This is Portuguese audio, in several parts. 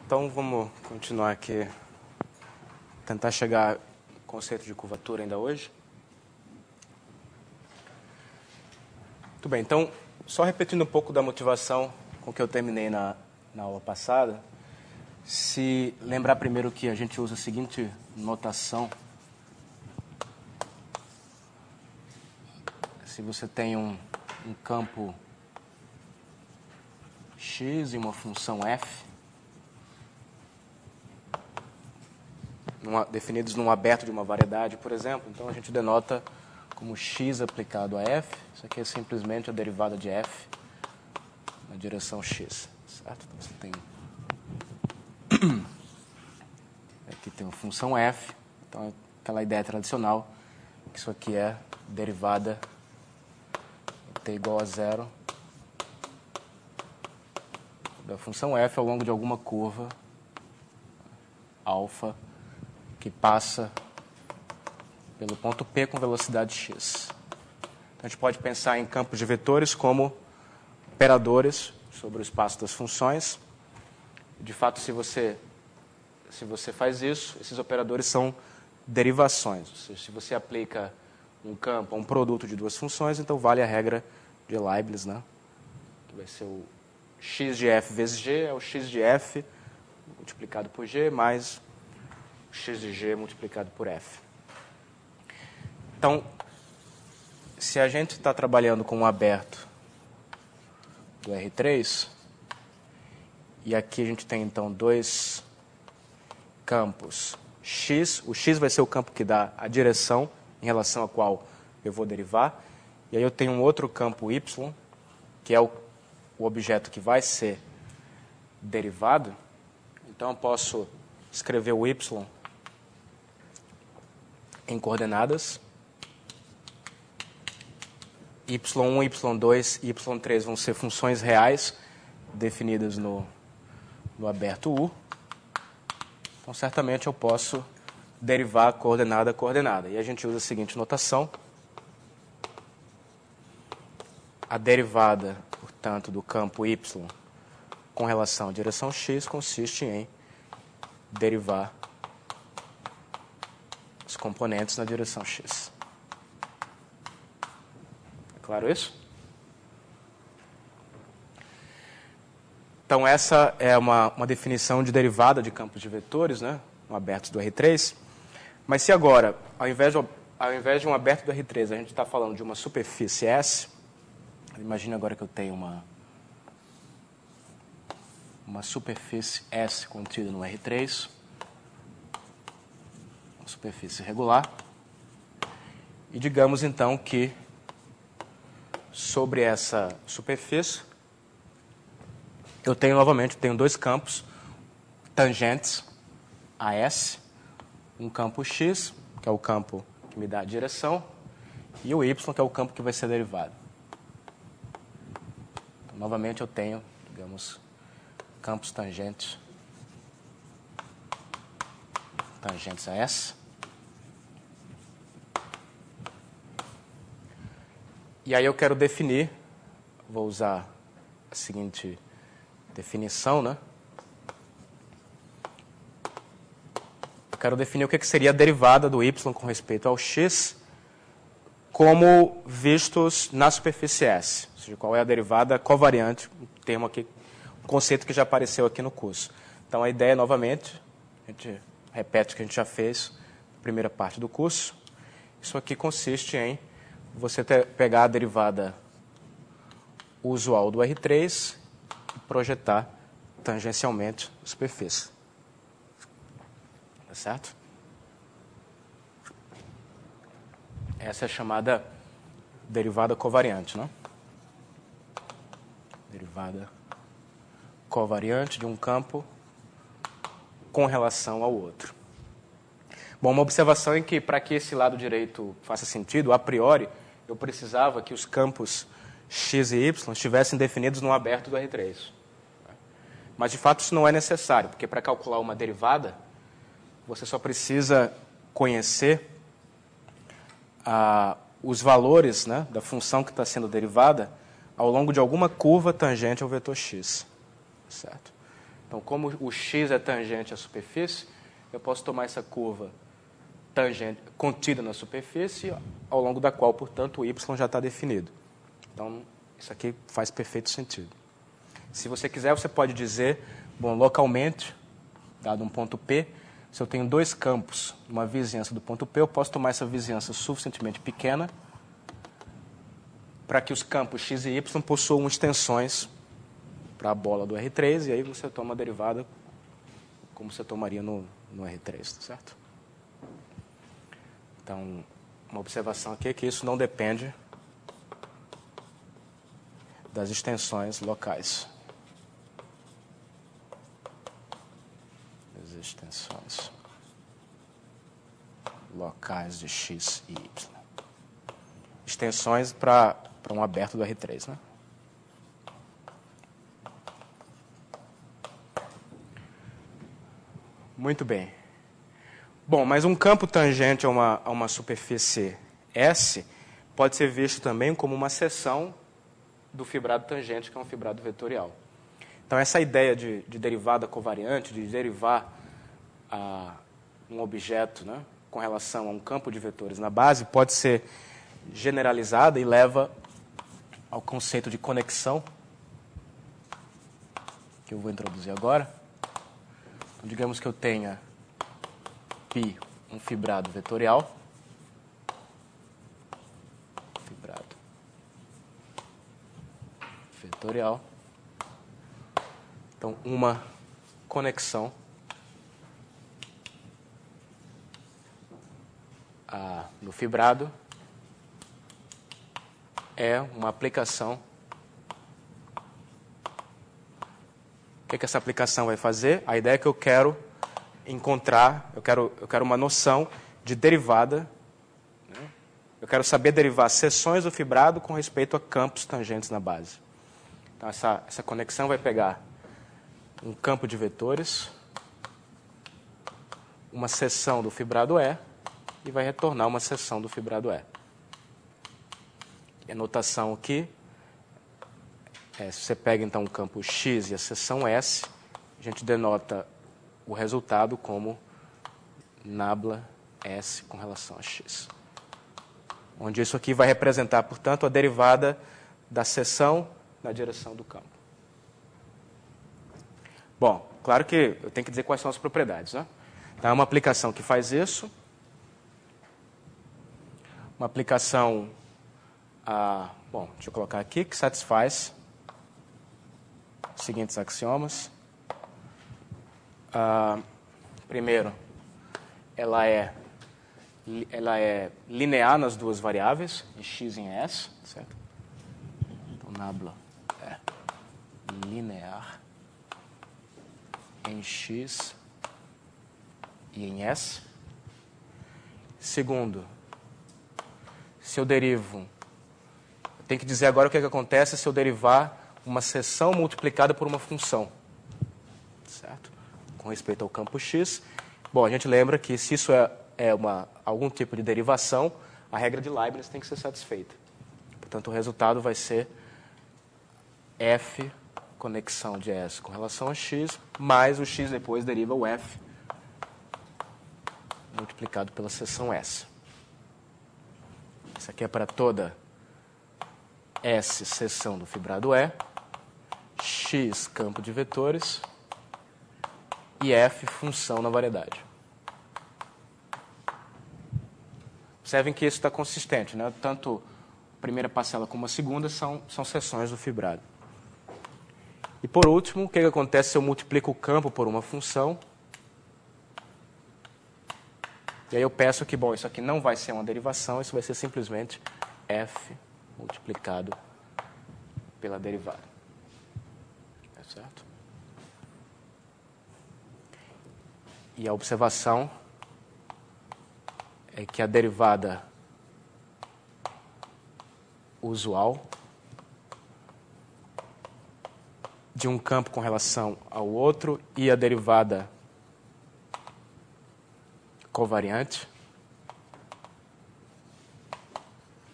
Então vamos continuar aqui, tentar chegar ao conceito de curvatura ainda hoje. Muito bem, então, só repetindo um pouco da motivação com que eu terminei na aula passada, se lembrar primeiro que a gente usa a seguinte notação. Se você tem um campo x e uma função f, definidos num aberto de uma variedade, por exemplo, então a gente denota como x aplicado a f. Isso aqui é simplesmente a derivada de f na direção x, certo? Então você tem aqui tem uma função f, então é aquela ideia tradicional que isso aqui é derivada t igual a zero da função f ao longo de alguma curva alfa que passa pelo ponto P com velocidade x. Então, a gente pode pensar em campos de vetores como operadores sobre o espaço das funções. De fato, se você faz isso, esses operadores são derivações. Ou seja, se você aplica um campo a um produto de duas funções, então vale a regra de Leibniz, né? Que vai ser o x de f vezes g, é o x de f multiplicado por g, mais o x de g multiplicado por f. Então, se a gente está trabalhando com um aberto do R3, e aqui a gente tem, então, dois campos x, o x vai ser o campo que dá a direção em relação a qual eu vou derivar, e aí eu tenho um outro campo y, que é o objeto que vai ser derivado. Então eu posso escrever o y em coordenadas. y1, y2 e y3 vão ser funções reais definidas no aberto U. Então, certamente eu posso derivar coordenada a coordenada. E a gente usa a seguinte notação. A derivada, portanto, do campo y com relação à direção x consiste em derivar os componentes na direção x. É claro isso? Então, essa é uma definição de derivada de campos de vetores, né, no aberto do R3. Mas se agora, ao invés de um aberto do R3, a gente está falando de uma superfície S, imagina agora que eu tenho uma superfície S contida no R3, uma superfície regular, e digamos então que sobre essa superfície eu tenho novamente dois campos tangentes a S, um campo x, que é o campo que me dá a direção, e o y, que é o campo que vai ser derivado. Então, novamente eu tenho, digamos, campos tangentes a S. E aí eu quero definir, vou usar a seguinte definição, né? Eu quero definir o que seria a derivada do y com respeito ao x como vistos na superfície S. Ou seja, qual é a derivada covariante, um termo aqui, um conceito que já apareceu aqui no curso. Então, a ideia, novamente, a gente repete o que a gente já fez na primeira parte do curso. Isso aqui consiste em você pegar a derivada usual do R3 e projetar tangencialmente a superfície. Tá certo? Essa é a chamada derivada covariante, né? Derivada covariante de um campo com relação ao outro. Bom, uma observação é que, para que esse lado direito faça sentido, a priori, eu precisava que os campos x e y estivessem definidos no aberto do R3. Mas, de fato, isso não é necessário, porque para calcular uma derivada, você só precisa conhecer os valores, né, da função que está sendo derivada ao longo de alguma curva tangente ao vetor x. Certo? Então, como o x é tangente à superfície, eu posso tomar essa curva tangente, contida na superfície, ao longo da qual, portanto, o y já está definido. Então, isso aqui faz perfeito sentido. Se você quiser, você pode dizer, bom, localmente, dado um ponto P, se eu tenho dois campos, uma vizinhança do ponto P, eu posso tomar essa vizinhança suficientemente pequena para que os campos x e y possuam extensões para a bola do R3, e aí você toma a derivada como você tomaria no R3, tá certo? Então, uma observação aqui é que isso não depende das extensões locais. Das extensões locais de x e y. Extensões para um aberto do R3, né? Muito bem. Bom, mas um campo tangente a uma superfície S pode ser visto também como uma seção do fibrado tangente, que é um fibrado vetorial. Então, essa ideia de derivada covariante, de derivar um objeto, né, com relação a um campo de vetores na base, pode ser generalizada e leva ao conceito de conexão, que eu vou introduzir agora. Então, digamos que eu tenha π, um fibrado vetorial. Fibrado vetorial. Então, uma conexão no fibrado é uma aplicação. O que essa aplicação vai fazer? A ideia é que eu quero encontrar, eu quero uma noção de derivada, né? Eu quero saber derivar seções do fibrado com respeito a campos tangentes na base. Então, essa conexão vai pegar um campo de vetores, uma seção do fibrado E, e vai retornar uma seção do fibrado E. E a notação aqui se você pega então o campo X e a seção S, a gente denota o resultado como nabla S com relação a X. Onde isso aqui vai representar, portanto, a derivada da seção na direção do campo. Bom, claro que eu tenho que dizer quais são as propriedades, né? Então, é uma aplicação que faz isso. Uma aplicação, bom, deixa eu colocar aqui, que satisfaz os seguintes axiomas. Primeiro, ela é linear nas duas variáveis, em x e em s, certo? Então, nabla é linear em x e em s. Segundo, se eu derivo, eu tenho que dizer agora o que acontece se eu derivar uma seção multiplicada por uma função, certo? Com respeito ao campo x. Bom, a gente lembra que se isso é algum tipo de derivação, a regra de Leibniz tem que ser satisfeita. Portanto, o resultado vai ser f conexão de S com relação a x, mais o x depois deriva o f multiplicado pela seção S. Isso aqui é para toda S seção do fibrado E, x campo de vetores e f função na variedade. Observem que isso está consistente, né? Tanto a primeira parcela como a segunda são seções do fibrado. E por último, o que acontece se eu multiplico o campo por uma função? E aí eu peço que, bom, isso aqui não vai ser uma derivação, isso vai ser simplesmente f multiplicado pela derivada. É certo? E a observação é que a derivada usual de um campo com relação ao outro e a derivada covariante,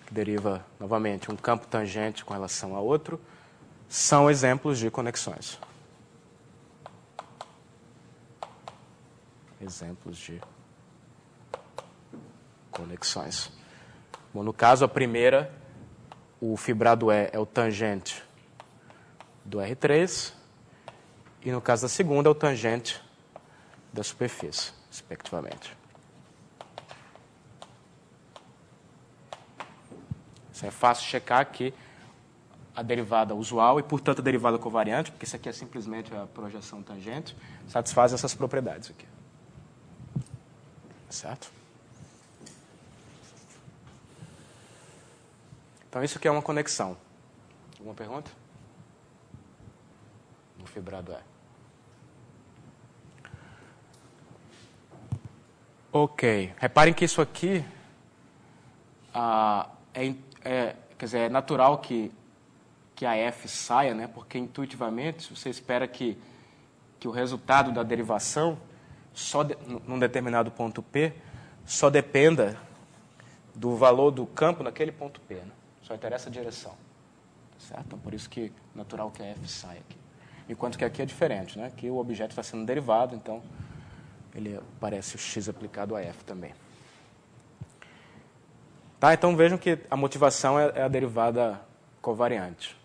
que deriva, novamente, um campo tangente com relação a outro, são exemplos de conexões. exemplos de conexões. Bom, no caso, a primeira, o fibrado E é o tangente do R3, e no caso da segunda, é o tangente da superfície, respectivamente. Isso é fácil checar aqui a derivada usual e, portanto, a derivada covariante, porque isso aqui é simplesmente a projeção tangente, satisfaz essas propriedades aqui. Certo? Então, isso aqui é uma conexão. Alguma pergunta? No fibrado E. Ok. Reparem que isso aqui quer dizer, é natural que a F saia, né? Porque intuitivamente você espera que o resultado da derivação, num determinado ponto P, só dependa do valor do campo naquele ponto P. Né? Só interessa a direção. Certo? Então, por isso que é natural que a F saia aqui. Enquanto que aqui é diferente. Né? Aqui o objeto está sendo derivado, então ele parece o x aplicado a F também. Tá? Então vejam que a motivação é a derivada covariante.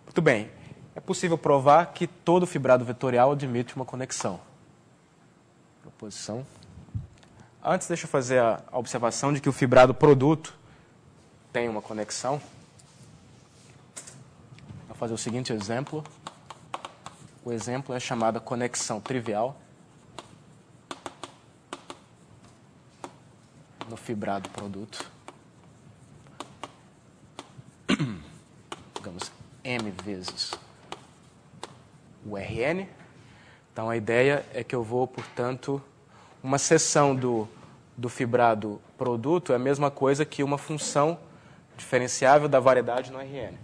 Muito bem. É possível provar que todo fibrado vetorial admite uma conexão. Proposição. Antes, deixa eu fazer a observação de que o fibrado produto tem uma conexão. Vou fazer o seguinte exemplo. O exemplo é chamada conexão trivial no fibrado produto. Digamos, M vezes o Rn. Então, a ideia é que eu vou, portanto, uma seção do fibrado produto é a mesma coisa que uma função diferenciável da variedade no Rn.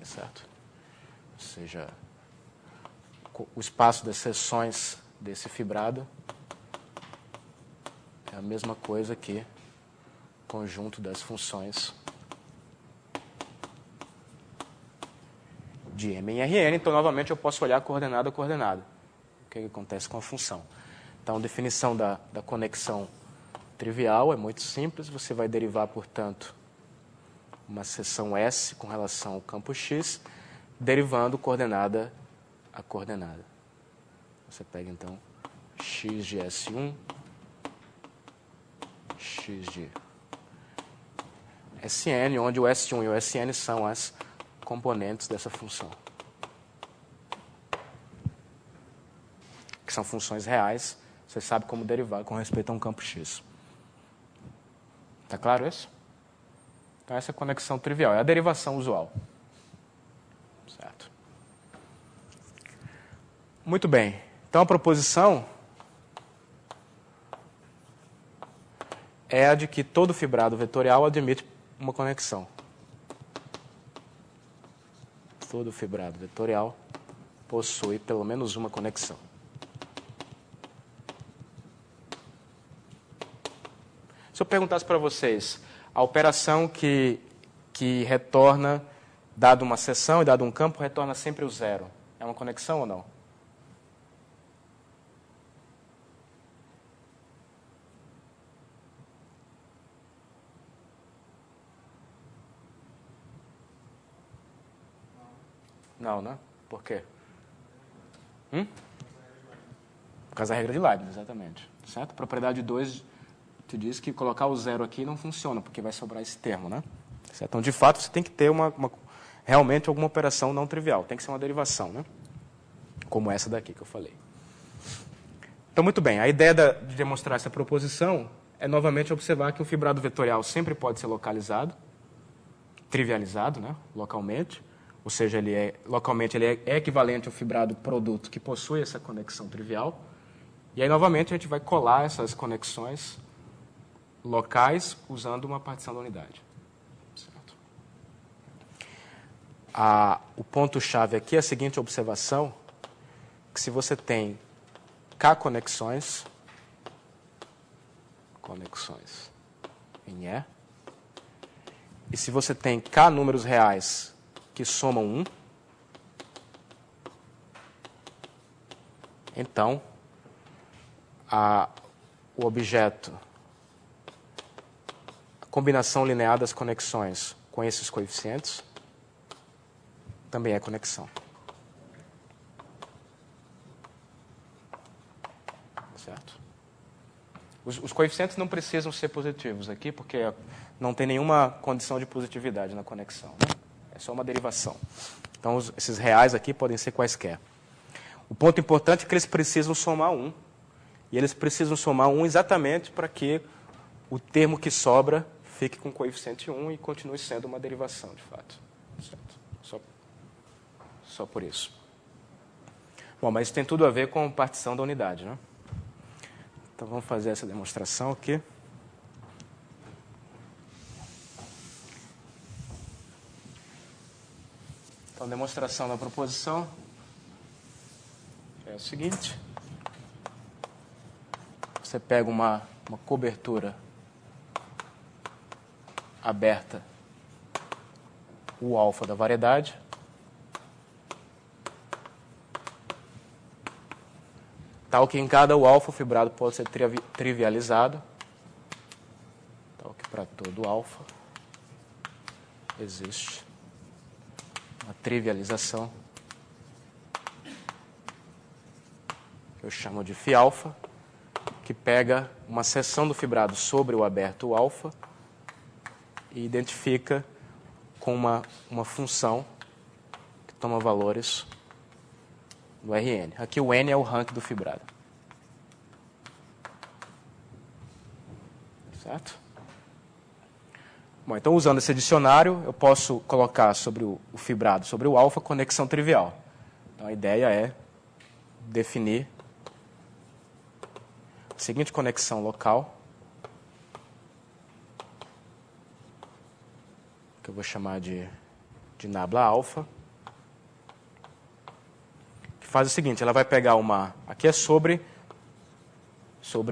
Certo? Ou seja, o espaço das seções desse fibrado é a mesma coisa que o conjunto das funções de M em Rn. Então, novamente, eu posso olhar coordenada a coordenada. O que acontece com a função? Então, a definição da conexão trivial é muito simples. Você vai derivar, portanto, uma seção S com relação ao campo X, derivando coordenada a coordenada. Você pega, então, x de S1, x de Sn, onde o S1 e o Sn são as componentes dessa função, que são funções reais. Você sabe como derivar com respeito a um campo X. Está claro isso? Então, essa é a conexão trivial, é a derivação usual. Certo? Muito bem. Então, a proposição é a de que todo fibrado vetorial admite uma conexão. Todo fibrado vetorial possui pelo menos uma conexão. Se eu perguntasse para vocês, a operação que retorna, dado uma seção e dado um campo, retorna sempre o zero. É uma conexão ou não? Não, né? Por quê? Por causa da regra de Leibniz, exatamente. Certo? A propriedade 2 te diz que colocar o zero aqui não funciona, porque vai sobrar esse termo, né? Certo? Então, de fato, você tem que ter realmente alguma operação não trivial. Tem que ser uma derivação, né? Como essa daqui que eu falei. Então, muito bem. A ideia de demonstrar essa proposição é, novamente, observar que o fibrado vetorial sempre pode ser localizado, trivializado, né? Localmente. Ou seja, localmente ele é equivalente ao fibrado produto que possui essa conexão trivial. E aí, novamente, a gente vai colar essas conexões locais usando uma partição da unidade. Certo? O ponto-chave aqui é a seguinte observação, que se você tem K conexões em E, e se você tem K números reais que somam 1, então, o objeto, a combinação linear das conexões com esses coeficientes, também é conexão. Certo? Os coeficientes não precisam ser positivos aqui, porque não tem nenhuma condição de positividade na conexão, né? É só uma derivação. Então, esses reais aqui podem ser quaisquer. O ponto importante é que eles precisam somar 1. E eles precisam somar 1 exatamente para que o termo que sobra fique com coeficiente 1 e continue sendo uma derivação, de fato. Certo? Só por isso. Bom, mas isso tem tudo a ver com partição da unidade, né? Então, vamos fazer essa demonstração aqui. Então, a demonstração da proposição é o seguinte. Você pega uma cobertura aberta, o alfa da variedade, tal que em cada alfa o fibrado pode ser trivializado, tal que para todo alfa existe uma trivialização, que eu chamo de φ-alfa, que pega uma seção do fibrado sobre o aberto alfa e identifica com uma função que toma valores do Rn. Aqui o n é o rank do fibrado. Certo? Bom, então, usando esse dicionário, eu posso colocar sobre o fibrado, sobre o alfa, conexão trivial. Então, a ideia é definir a seguinte conexão local, que eu vou chamar de nabla alfa, que faz o seguinte, ela vai pegar aqui é sobre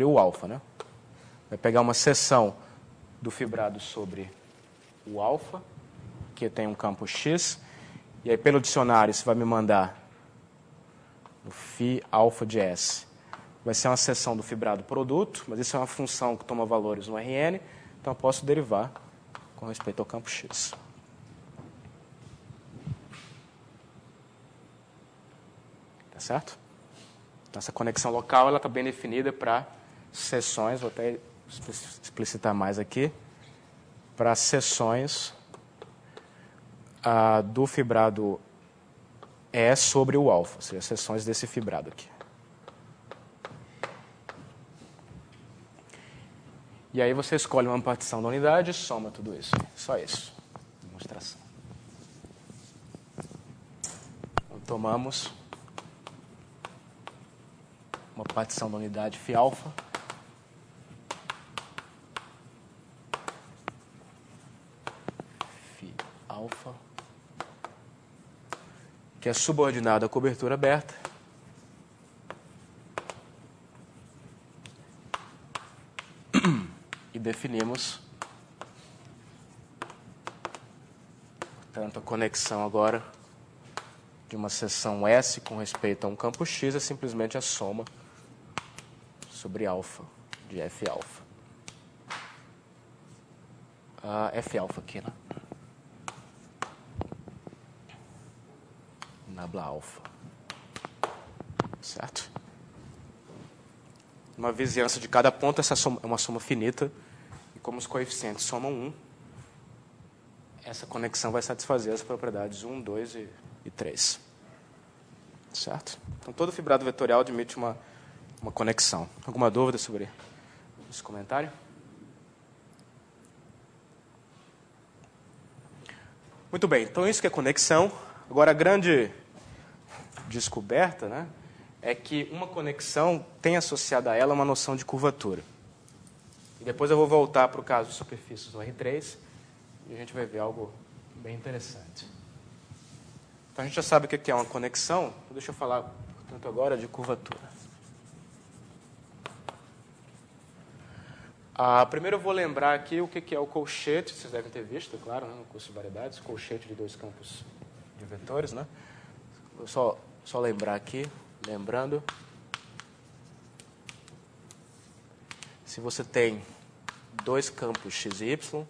o alfa, né? Vai pegar uma seção do fibrado sobre o alfa, que tem um campo x, e aí pelo dicionário isso vai me mandar o φ alfa de S. Vai ser uma seção do fibrado produto, mas isso é uma função que toma valores no Rn, então eu posso derivar com respeito ao campo x. Tá certo? Então, essa conexão local está bem definida para seções, vou até explicitar mais aqui, para seções do fibrado E sobre o alfa, ou seja, seções desse fibrado aqui. E aí você escolhe uma partição da unidade e soma tudo isso. Só isso. Demonstração. Então, tomamos uma partição da unidade φ-alfa. Φ-alfa. Que é subordinada à cobertura aberta. E definimos, portanto, a conexão agora de uma seção S com respeito a um campo X é simplesmente a soma sobre alfa de F-alfa. F-alfa aqui, né? Nabla alfa. Certo? Uma vizinhança de cada ponto, essa soma é uma soma finita. E como os coeficientes somam 1, essa conexão vai satisfazer as propriedades 1, 2 e 3. Certo? Então, todo fibrado vetorial admite uma conexão. Alguma dúvida sobre esse comentário? Muito bem, então isso que é conexão. Agora, a grande descoberta, né, é que uma conexão tem associada a ela uma noção de curvatura. E depois eu vou voltar para o caso de superfícies do R3 e a gente vai ver algo bem interessante. Então, a gente já sabe o que é uma conexão, então deixa eu falar, portanto, agora de curvatura. Primeiro eu vou lembrar aqui o que é o colchete, vocês devem ter visto, claro, né, no curso de variedades, colchete de dois campos de vetores, né? Vou só lembrar aqui, lembrando se você tem dois campos x e y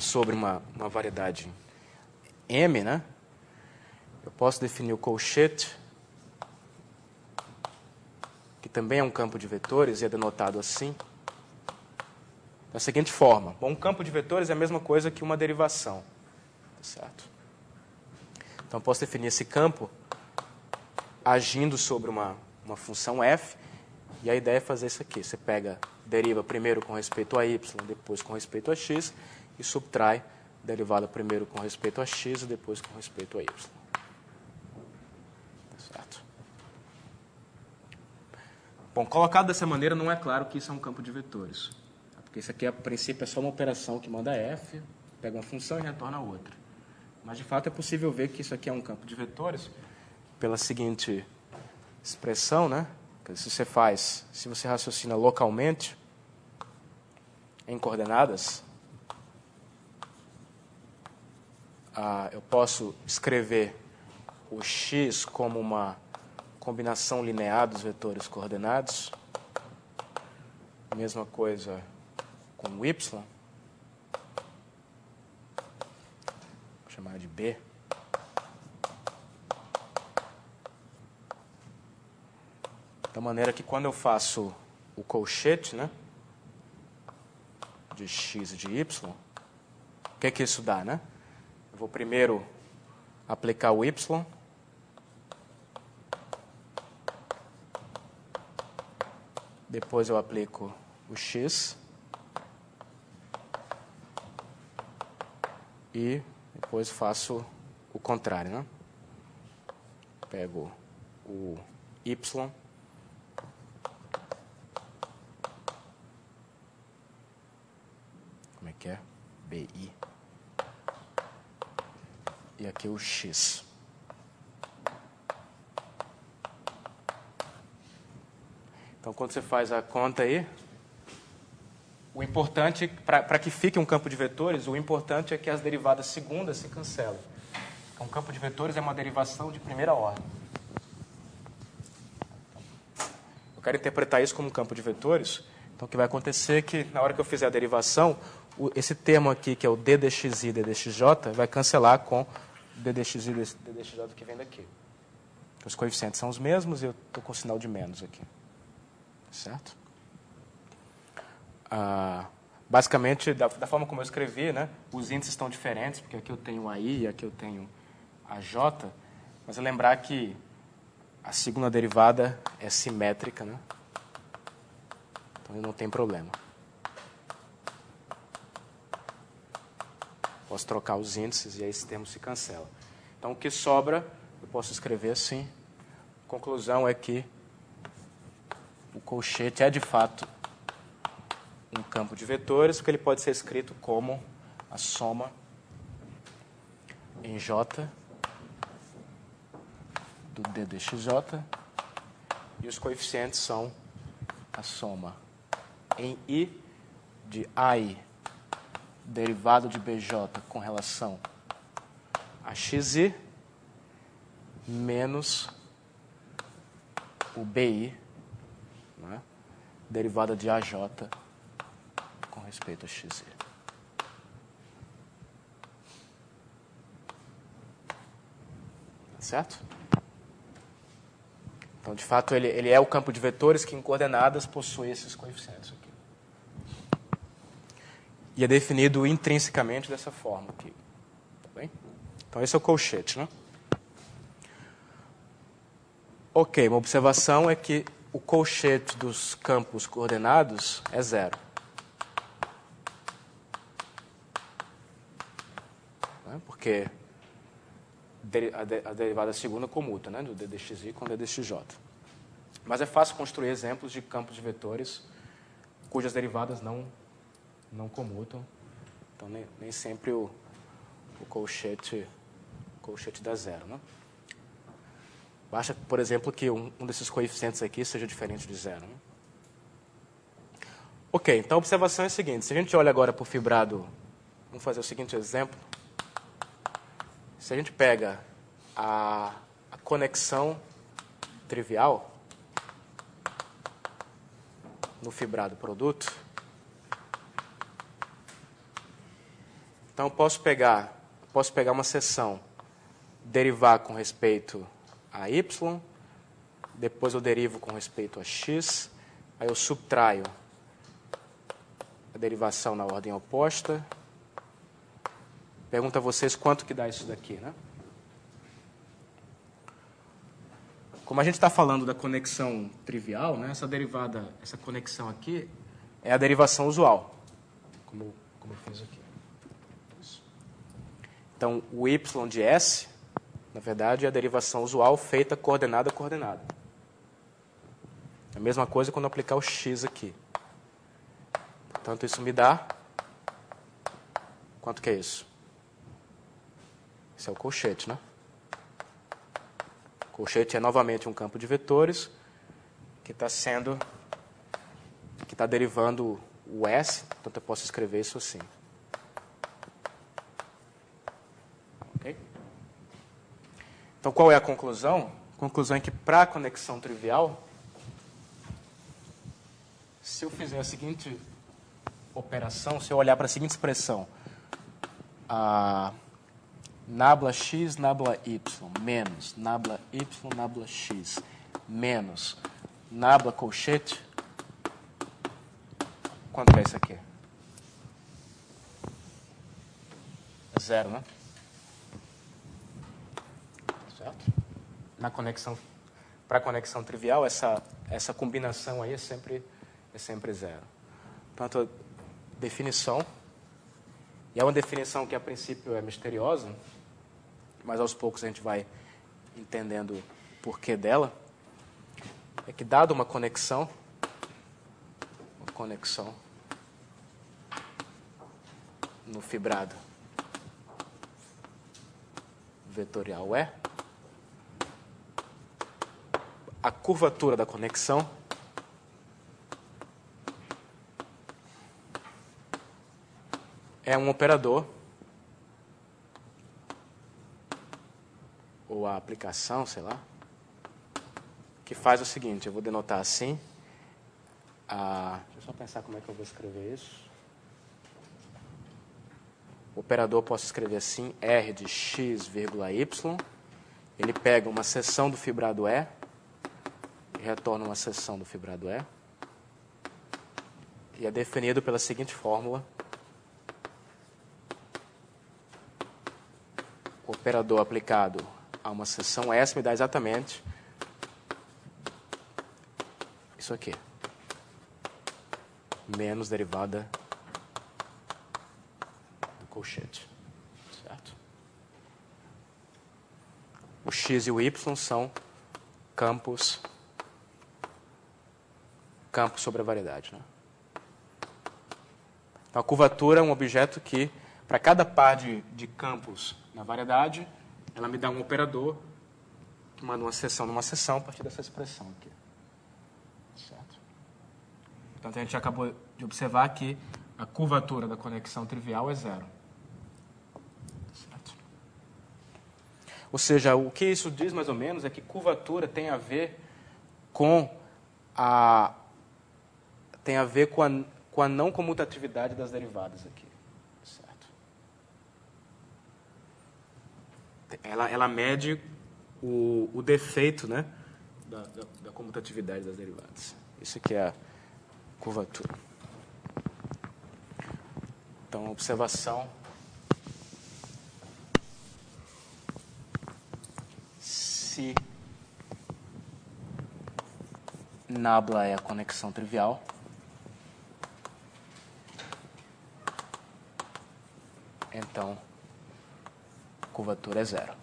sobre uma variedade M, né? Eu posso definir o colchete, que também é um campo de vetores e é denotado assim, da seguinte forma. Bom, um campo de vetores é a mesma coisa que uma derivação, tá certo? Então, eu posso definir esse campo agindo sobre uma função f, e a ideia é fazer isso aqui. Você deriva primeiro com respeito a y, depois com respeito a x, e subtrai derivada primeiro com respeito a x e depois com respeito a y. Tá certo? Bom, colocado dessa maneira, não é claro que isso é um campo de vetores. Porque isso aqui, a princípio, é só uma operação que manda f, pega uma função e retorna outra. Mas, de fato, é possível ver que isso aqui é um campo de vetores pela seguinte expressão, né? Se você raciocina localmente, em coordenadas, eu posso escrever o x como uma combinação linear dos vetores coordenados. Mesma coisa com o y. Vou chamar de b. Da maneira que quando eu faço o colchete, né, de x e de y, o que isso dá, né? Eu vou primeiro aplicar o y, depois eu aplico o x e depois faço o contrário, né? Pego o y como é que é? BI. E aqui o x. Então, quando você faz a conta aí, o importante, para que fique um campo de vetores, o importante é que as derivadas segundas se cancelem. Um campo de vetores é uma derivação de primeira ordem. Eu quero interpretar isso como um campo de vetores. Então, o que vai acontecer é que, na hora que eu fizer a derivação, esse termo aqui, que é o d dxi, d dxj, vai cancelar com d dxi, d dxj que vem daqui. Os coeficientes são os mesmos e eu estou com o sinal de menos aqui. Certo? Basicamente, da forma como eu escrevi, né, os índices estão diferentes, porque aqui eu tenho AI e aqui eu tenho AJ, mas é lembrar que a segunda derivada é simétrica, né? Então não tem problema. Posso trocar os índices e aí esse termo se cancela. Então, o que sobra, eu posso escrever assim. A conclusão é que o colchete é, de fato, um campo de vetores, porque ele pode ser escrito como a soma em J do d dxj, e os coeficientes são a soma em I de AI derivado de BJ com relação a XI menos o BI, né, derivada de AJ com respeito a XI. Certo? Então, de fato, ele é o campo de vetores que em coordenadas possui esses coeficientes aqui. E é definido intrinsecamente dessa forma aqui. Tá bem? Então, esse é o colchete, né? Ok, uma observação é que o colchete dos campos coordenados é zero. Porque a derivada segunda comuta, né, do d dxi com d dxj. Mas é fácil construir exemplos de campos de vetores cujas derivadas não comutam. Então, nem sempre o colchete dá zero, né? Basta, por exemplo, que um desses coeficientes aqui seja diferente de zero, né? Ok, então a observação é a seguinte. Se a gente olha agora para o fibrado, vamos fazer o seguinte exemplo. Se a gente pega a conexão trivial, no fibrado produto. Então, eu posso pegar uma seção, derivar com respeito a y, depois eu derivo com respeito a x, aí eu subtraio a derivação na ordem oposta. Pergunto a vocês quanto que dá isso daqui, né? Como a gente está falando da conexão trivial, né, essa conexão aqui é a derivação usual, como eu fiz aqui. Isso. Então, o y de S, na verdade, é a derivação usual feita coordenada a coordenada. A mesma coisa quando eu aplicar o x aqui. Portanto, isso me dá... Quanto que é isso? Esse é o colchete, né? O colchete é novamente um campo de vetores que está derivando o S, portanto eu posso escrever isso assim. Ok? Então qual é a conclusão? A conclusão é que para a conexão trivial, se eu fizer a seguinte operação, se eu olhar para a seguinte expressão, nabla x, nabla y, menos nabla y, nabla x, menos nabla colchete, quanto é isso aqui? É zero, né? Certo? Para a conexão trivial, essa combinação aí é sempre zero. Portanto, definição, e é uma definição que a princípio é misteriosa, mas aos poucos a gente vai entendendo o porquê dela, é que dado uma conexão no fibrado vetorial E, a curvatura da conexão é um operador, ou a aplicação, sei lá, que faz o seguinte, eu vou denotar assim, deixa eu só pensar como é que eu vou escrever isso. O operador eu posso escrever assim, R de x, y, ele pega uma seção do fibrado E, e retorna uma seção do fibrado E, e é definido pela seguinte fórmula. O operador aplicado a uma seção S me dá exatamente isso aqui. Menos derivada do colchete. Certo? O x e o y são campos sobre a variedade. Né? Então, a curvatura é um objeto que, para cada par de campos na variedade, ela me dá um operador que manda uma seção numa seção a partir dessa expressão aqui. Certo? Portanto, a gente acabou de observar que a curvatura da conexão trivial é zero. Certo? Ou seja, o que isso diz mais ou menos é que curvatura tem a ver com a não comutatividade das derivadas aqui. Certo? Ela mede o defeito, né, da comutatividade das derivadas. Isso aqui é a curvatura. Então, observação. Se nabla é a conexão trivial, então a curvatura é zero.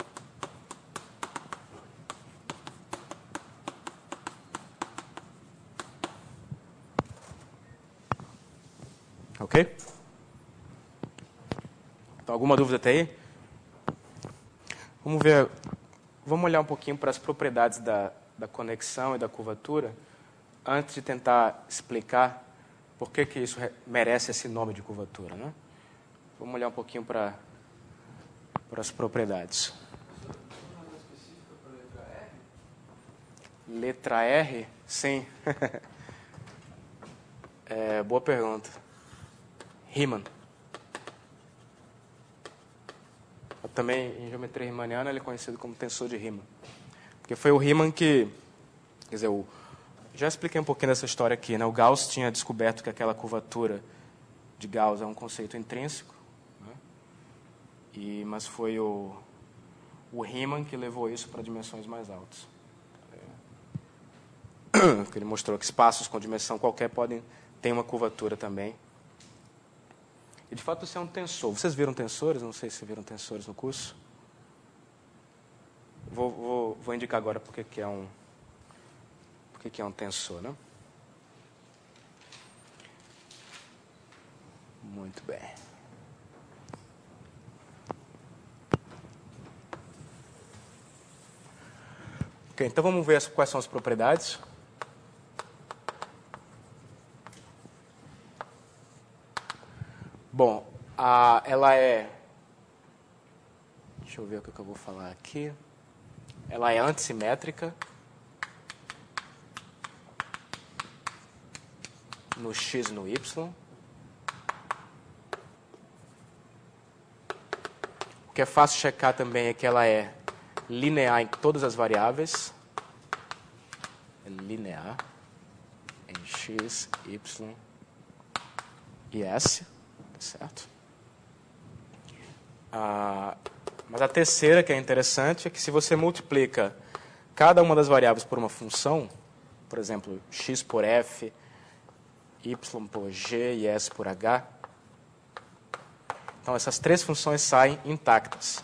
Ok? Então, alguma dúvida até aí? Vamos olhar um pouquinho para as propriedades da conexão e da curvatura, antes de tentar explicar por que isso merece esse nome de curvatura. Né? Vamos olhar um pouquinho para as propriedades. Letra R? Sim. Boa pergunta. Riemann. Também, em geometria riemanniana, ele é conhecido como tensor de Riemann. Porque foi o Riemann que... Quer dizer, já expliquei um pouquinho dessa história aqui, né? O Gauss tinha descoberto que aquela curvatura de Gauss é um conceito intrínseco, né? Mas foi o Riemann que levou isso para dimensões mais altas. Ele mostrou que espaços com dimensão qualquer podem ter uma curvatura também. E, de fato, isso é um tensor. Vocês viram tensores? Não sei se viram tensores no curso. Vou indicar agora por que é um tensor, né? Muito bem. Ok, então vamos ver quais são as propriedades. Bom, ela é... Deixa eu ver o que eu vou falar aqui. Ela é antissimétrica no x e no y. O que é fácil checar também é que ela é linear em todas as variáveis. É linear em x, y e s. Certo? Mas a terceira, que é interessante, é que se você multiplica cada uma das variáveis por uma função, por exemplo, x por f, y por g e s por h, então essas três funções saem intactas.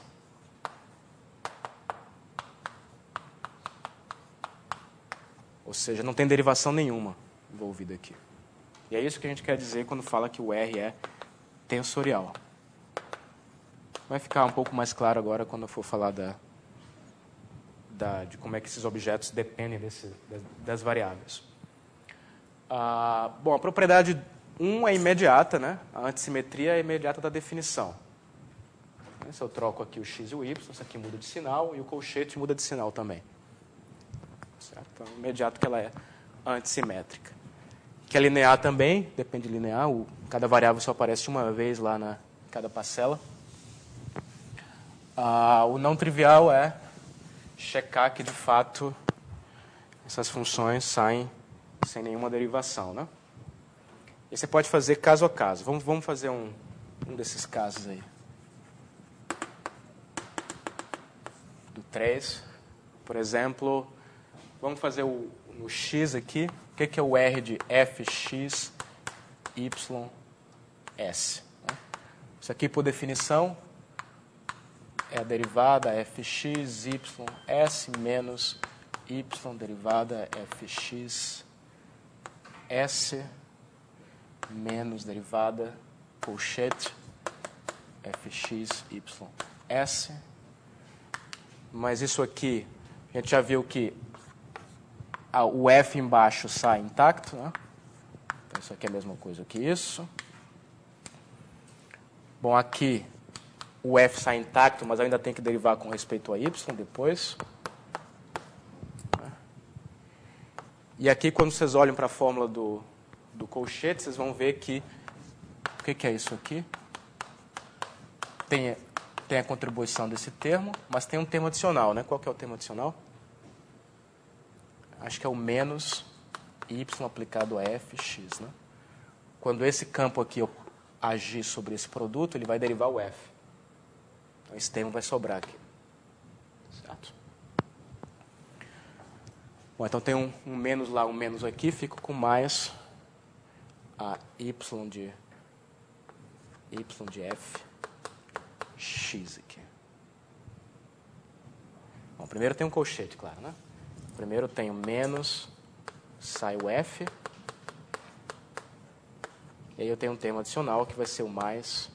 Ou seja, não tem derivação nenhuma envolvida aqui. E é isso que a gente quer dizer quando fala que o R é tensorial. Vai ficar um pouco mais claro agora quando eu for falar de como é que esses objetos dependem das variáveis. Bom, a propriedade 1 é imediata, né? A antissimetria é imediata da definição. Se eu troco aqui o x e o y, isso aqui muda de sinal e o colchete muda de sinal também. Certo? Então, é imediato que ela é antissimétrica. Que é linear também, depende de linear, cada variável só aparece uma vez lá na cada parcela. O não trivial é checar que, de fato, essas funções saem sem nenhuma derivação, né? E você pode fazer caso a caso. Vamos fazer um desses casos aí. Do 3, por exemplo, vamos fazer no x aqui. O que é o R de fx, y, s? Isso aqui, por definição, é a derivada fx, y, s menos y derivada fx, s menos derivada colchete fx, y, s. Mas isso aqui, a gente já viu que o f embaixo sai intacto, né? Então, isso aqui é a mesma coisa que isso. Bom, aqui o f sai intacto, mas ainda tem que derivar com respeito a y depois. E aqui, quando vocês olham para a fórmula do colchete, vocês vão ver que... O que é isso aqui? Tem a contribuição desse termo, mas tem um termo adicional, né? Qual que é o termo adicional? Acho que é o menos y aplicado a fx, né? Quando esse campo aqui agir sobre esse produto, ele vai derivar o f. Então, esse termo vai sobrar aqui. Certo? Bom, então tem um menos lá, um menos aqui, fico com mais a y de f x aqui. Bom, primeiro tem um colchete, claro, né? Primeiro tem o menos, sai o f. E aí eu tenho um termo adicional que vai ser o mais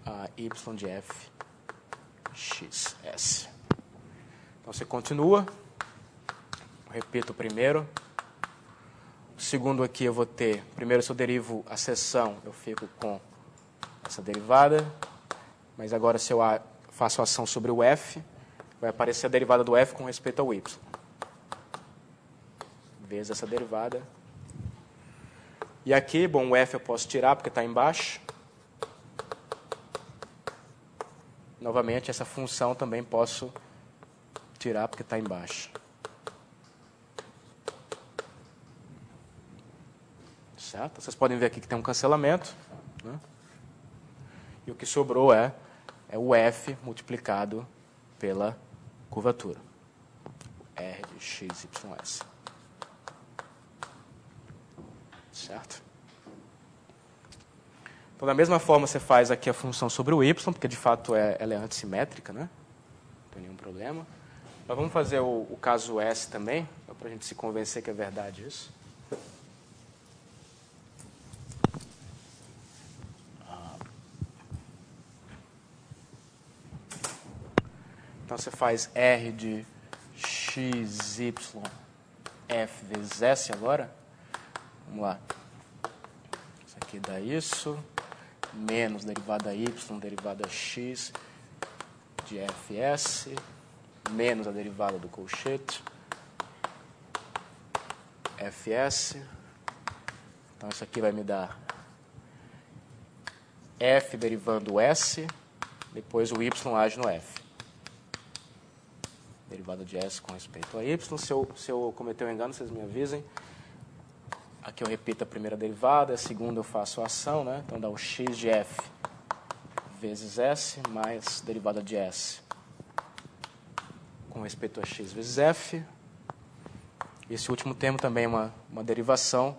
a y de f x s. Então você continua. Repito o primeiro. O segundo aqui eu vou ter... Primeiro, se eu derivo a seção, eu fico com essa derivada. Mas agora, se eu faço a ação sobre o f, vai aparecer a derivada do f com respeito ao y. Vezes essa derivada. E aqui, bom, o f eu posso tirar porque está embaixo. Novamente, essa função também posso tirar porque está embaixo. Certo? Vocês podem ver aqui que tem um cancelamento, né? E o que sobrou é o f multiplicado pela curvatura. R de x, y, s. Certo? Então, da mesma forma, você faz aqui a função sobre o y, porque de fato ela é antissimétrica, né? Não tem nenhum problema. Mas vamos fazer o caso S também, para a gente se convencer que é verdade isso. Então, você faz R de x, y, f vezes S agora. Vamos lá. Isso aqui dá isso. Menos derivada y, derivada x de fs. Menos a derivada do colchete. fs. Então, isso aqui vai me dar f derivando s. Depois o y age no f. Derivada de s com respeito a y. Se eu cometer um engano, vocês me avisem. Aqui eu repito a primeira derivada, a segunda eu faço a ação, né? Então dá o x de f vezes s mais derivada de s com respeito a x vezes f. Esse último termo também é uma derivação,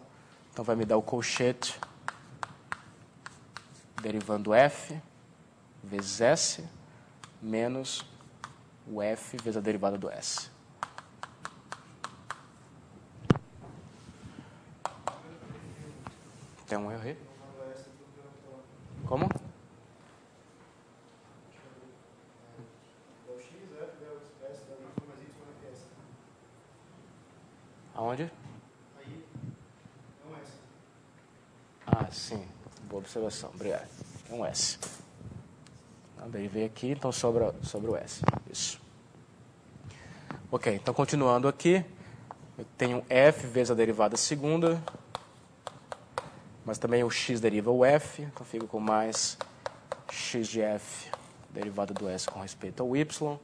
então vai me dar o colchete derivando f vezes s menos o f vezes a derivada do s. Tem um erro aí? Como? Aonde? Ah, sim. Boa observação. Obrigado. É um S. Daí veio aqui, então sobra o S. Isso. Ok, então continuando aqui, eu tenho f vezes a derivada segunda, mas também o x deriva o f, então fico com mais x de f derivada do s com respeito ao y.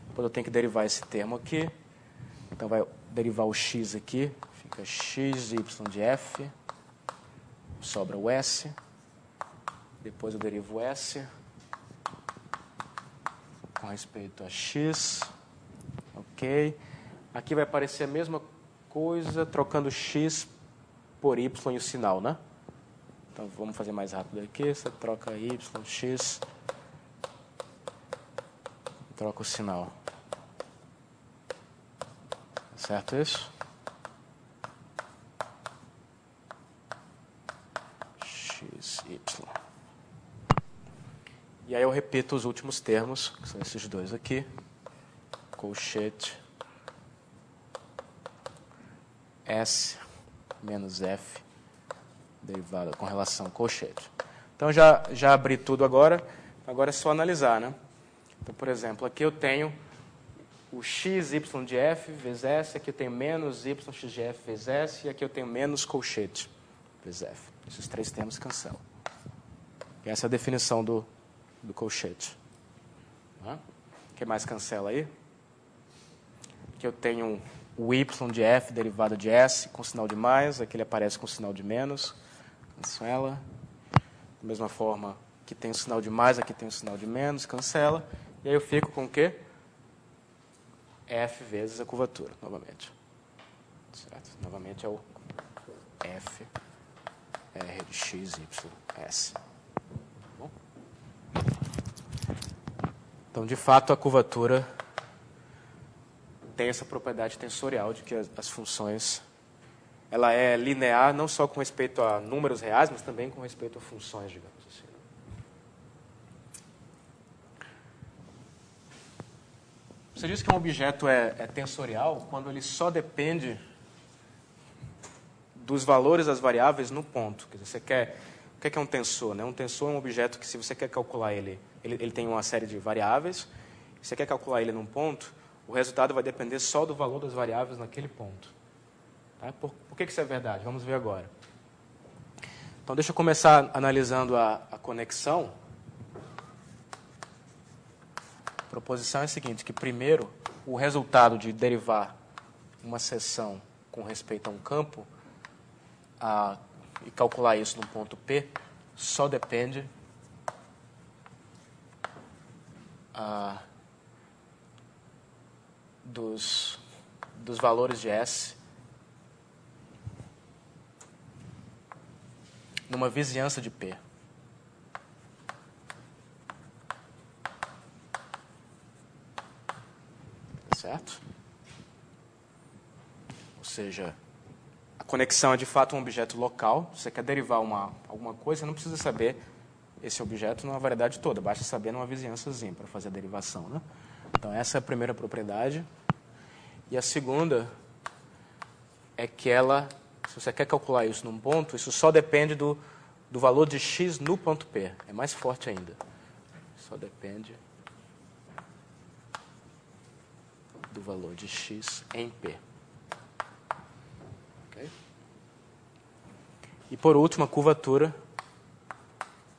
Depois eu tenho que derivar esse termo aqui, então vai derivar o x aqui, fica x de y de f, sobra o s, depois eu derivo o s com respeito a x, ok. Aqui vai aparecer a mesma coisa, trocando x por y e o sinal, né? Então, vamos fazer mais rápido aqui. Você troca y, x, troca o sinal. Certo isso? X, y. E aí eu repito os últimos termos, que são esses dois aqui. Colchete S menos F derivada com relação ao colchete. Então, já abri tudo agora. Agora é só analisar, né? Então, por exemplo, aqui eu tenho o x, y de f vezes s. Aqui eu tenho menos y, x de f vezes s. E aqui eu tenho menos colchete vezes f. Esses três termos cancelam. E essa é a definição do colchete. O que mais cancela aí? Aqui eu tenho o y de f derivada de s com sinal de mais. Aqui ele aparece com sinal de menos. Cancela. Da mesma forma que tem o sinal de mais, aqui tem o sinal de menos. Cancela. E aí eu fico com o quê? F vezes a curvatura, novamente. Certo? Novamente é o F R de x, y, s. Bom? Então, de fato, a curvatura tem essa propriedade tensorial de que as funções ela é linear não só com respeito a números reais, mas também com respeito a funções, digamos assim. Você diz que um objeto é tensorial quando ele só depende dos valores das variáveis no ponto. Quer dizer, você quer, o que é um tensor? Né? Um tensor é um objeto que, se você quer calcular ele tem uma série de variáveis. Se você quer calcular ele num ponto, o resultado vai depender só do valor das variáveis naquele ponto. Tá? Por que isso é verdade? Vamos ver agora. Então, deixa eu começar analisando a conexão. A proposição é a seguinte, que primeiro, o resultado de derivar uma seção com respeito a um campo e calcular isso no ponto P só depende dos valores de S numa vizinhança de P. Certo? Ou seja, a conexão é de fato um objeto local. Se você quer derivar alguma coisa, você não precisa saber esse objeto numa variedade toda, basta saber numa vizinhançazinha para fazer a derivação, né? Então, essa é a primeira propriedade. E a segunda é que se você quer calcular isso num ponto, isso só depende do valor de x no ponto P. É mais forte ainda. Só depende do valor de x em P. Okay? E, por último, a curvatura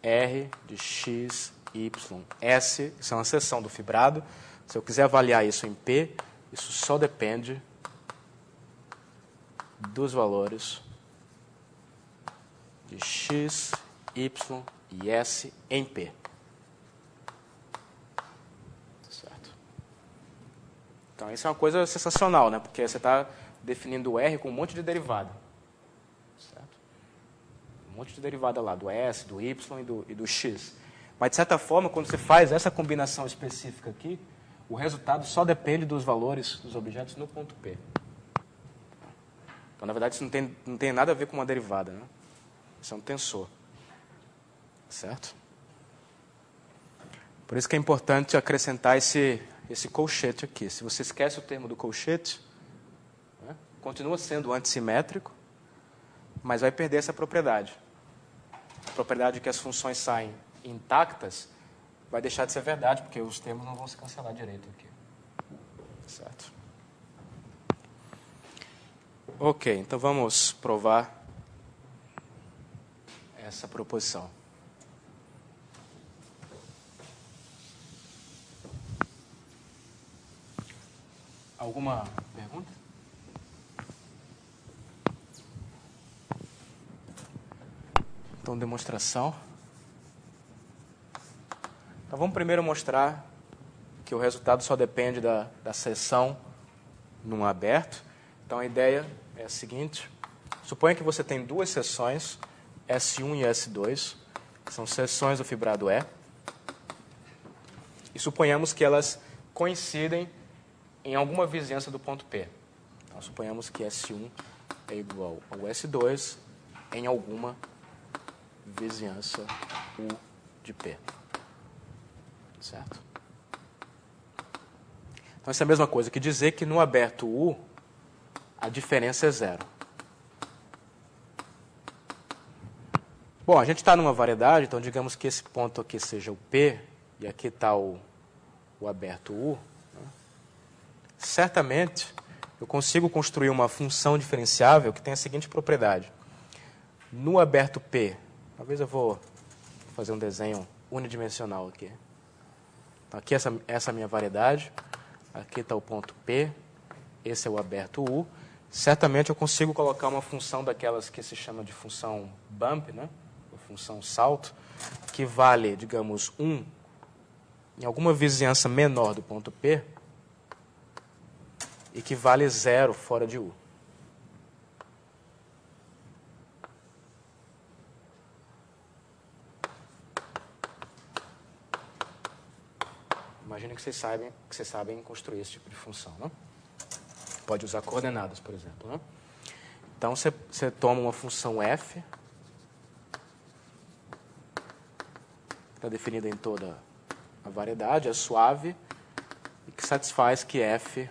R de x, y, S. Isso é uma seção do fibrado. Se eu quiser avaliar isso em P, isso só depende dos valores de x, y e S em P. Certo? Então, isso é uma coisa sensacional, né? Porque você está definindo o R com um monte de derivada. Certo? Um monte de derivada lá, do S, do Y e do X. Mas, de certa forma, quando você faz essa combinação específica aqui, o resultado só depende dos valores dos objetos no ponto P. Então, na verdade, isso não tem nada a ver com uma derivada, né? Isso é um tensor. Certo? Por isso que é importante acrescentar esse colchete aqui. Se você esquece o termo do colchete, né, continua sendo antissimétrico, mas vai perder essa propriedade. A propriedade de que as funções saem intactas vai deixar de ser verdade, porque os termos não vão se cancelar direito aqui. Certo? Ok, então vamos provar essa proposição. Alguma pergunta? Então, demonstração. Então, vamos primeiro mostrar que o resultado só depende da seção num aberto. Então, a ideia é a seguinte. Suponha que você tem duas seções, S1 e S2, que são seções do fibrado E. E suponhamos que elas coincidem em alguma vizinhança do ponto P. Então, suponhamos que S1 é igual ao S2 em alguma vizinhança U de P. Certo? Então, isso é a mesma coisa que dizer que no aberto U, a diferença é zero. Bom, a gente está numa variedade, então digamos que esse ponto aqui seja o P, e aqui está o aberto U. Né? Certamente, eu consigo construir uma função diferenciável que tem a seguinte propriedade. No aberto P, talvez eu vou fazer um desenho unidimensional aqui. Então, aqui essa é a minha variedade, aqui está o ponto P, esse é o aberto U. Certamente eu consigo colocar uma função daquelas que se chama de função bump, né? Ou função salto, que vale, digamos, 1 em alguma vizinhança menor do ponto P e que vale 0 fora de U. Imagina que vocês sabem construir esse tipo de função, né? Pode usar coordenadas, por exemplo, né? Então, você toma uma função f, que está definida em toda a variedade, é suave, e que satisfaz que f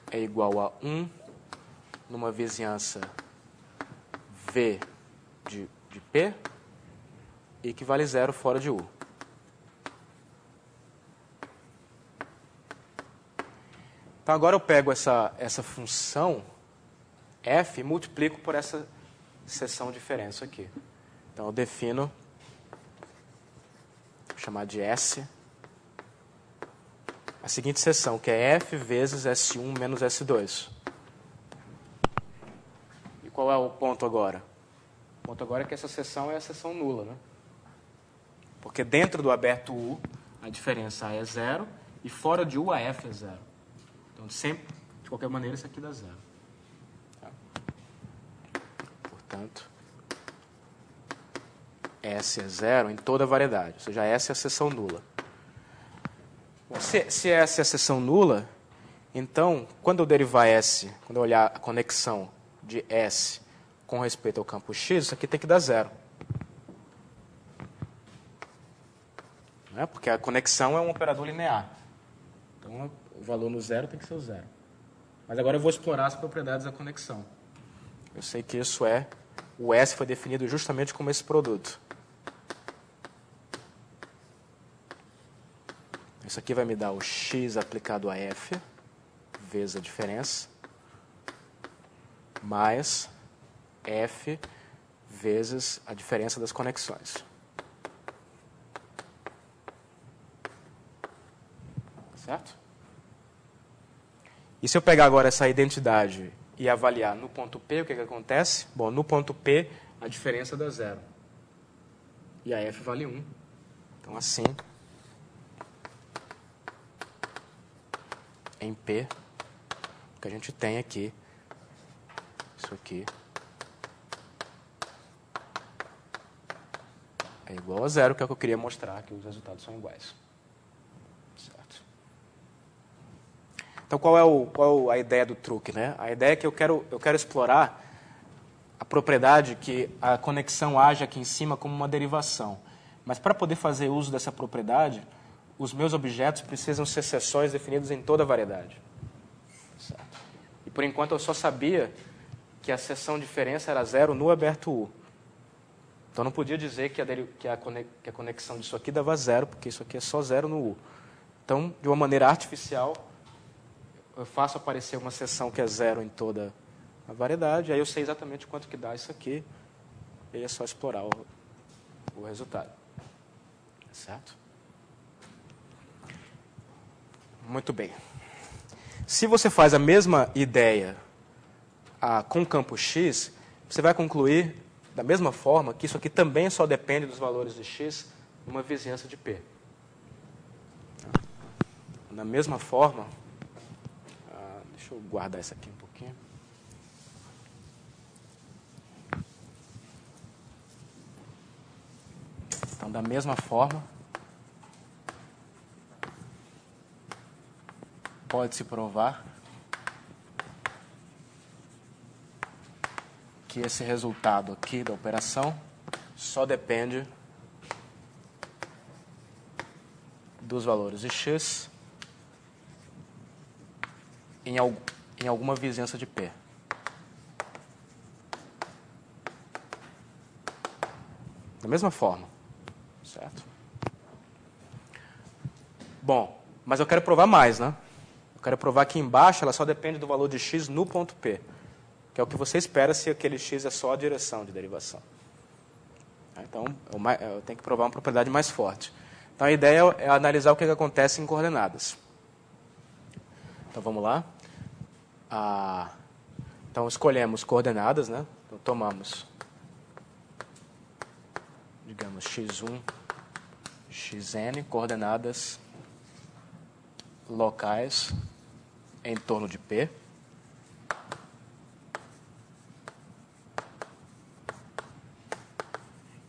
é igual a 1 numa vizinhança v de P e que vale 0 fora de U. Então, agora eu pego essa função f e multiplico por essa seção diferença aqui. Então, eu defino, vou chamar de S, a seguinte seção, que é F vezes S1 menos S2. E qual é o ponto agora? O ponto agora é que essa seção é a seção nula, né? Porque dentro do aberto U, a diferença A é zero, e fora de U, a F é zero. Então, sempre, de qualquer maneira, isso aqui dá zero. Tá? Portanto, S é zero em toda a variedade, ou seja, S é a seção nula. Bom, se S é a seção nula, então, quando eu derivar S, quando eu olhar a conexão de S com respeito ao campo X, isso aqui tem que dar zero. Não é? Porque a conexão é um operador linear. Então, o valor no zero tem que ser o zero. Mas agora eu vou explorar as propriedades da conexão. Eu sei que isso é... O S foi definido justamente como esse produto. Isso aqui vai me dar o X aplicado a F, vezes a diferença, mais F vezes a diferença das conexões. Certo? E se eu pegar agora essa identidade e avaliar no ponto P, o que acontece? Bom, no ponto P, a diferença dá zero. E a F vale 1. Então, assim, em P, o que a gente tem aqui, isso aqui, é igual a zero, que é o que eu queria mostrar, que os resultados são iguais. Certo? Então, qual é a ideia do truque, né? A ideia é que eu quero explorar a propriedade que a conexão age aqui em cima como uma derivação. Mas, para poder fazer uso dessa propriedade, os meus objetos precisam ser seções definidas em toda a variedade. Certo? E, por enquanto, eu só sabia que a seção diferença era zero no aberto U. Então, não podia dizer que a conexão disso aqui dava zero, porque isso aqui é só zero no U. Então, de uma maneira artificial, eu faço aparecer uma seção que é zero em toda a variedade, aí eu sei exatamente quanto que dá isso aqui, e aí é só explorar o resultado. Certo? Muito bem. Se você faz a mesma ideia com campo X, você vai concluir, da mesma forma, que isso aqui também só depende dos valores de X numa vizinhança de P. Da mesma forma, deixa eu guardar isso aqui um pouquinho. Então, da mesma forma, pode-se provar que esse resultado aqui da operação só depende dos valores de X em alguma vizinhança de P. Da mesma forma, certo? Bom, mas eu quero provar mais, né? Eu quero provar que embaixo ela só depende do valor de X no ponto P, que é o que você espera se aquele X é só a direção de derivação. Então, eu tenho que provar uma propriedade mais forte. Então, a ideia é analisar o que acontece em coordenadas. Então, vamos lá. Então, escolhemos coordenadas, né? Então, tomamos, digamos, x1, xn, coordenadas locais em torno de P.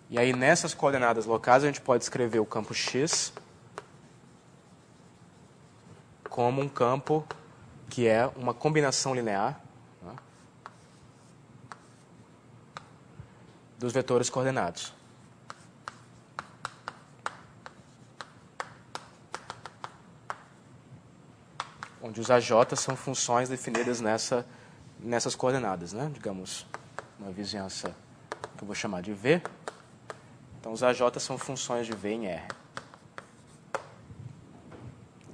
E aí, nessas coordenadas locais, a gente pode escrever o campo X como um campo que é uma combinação linear, né, dos vetores coordenados. Onde os AJ são funções definidas nessas coordenadas, né? Digamos, uma vizinhança que eu vou chamar de V. Então, os AJ são funções de V em R.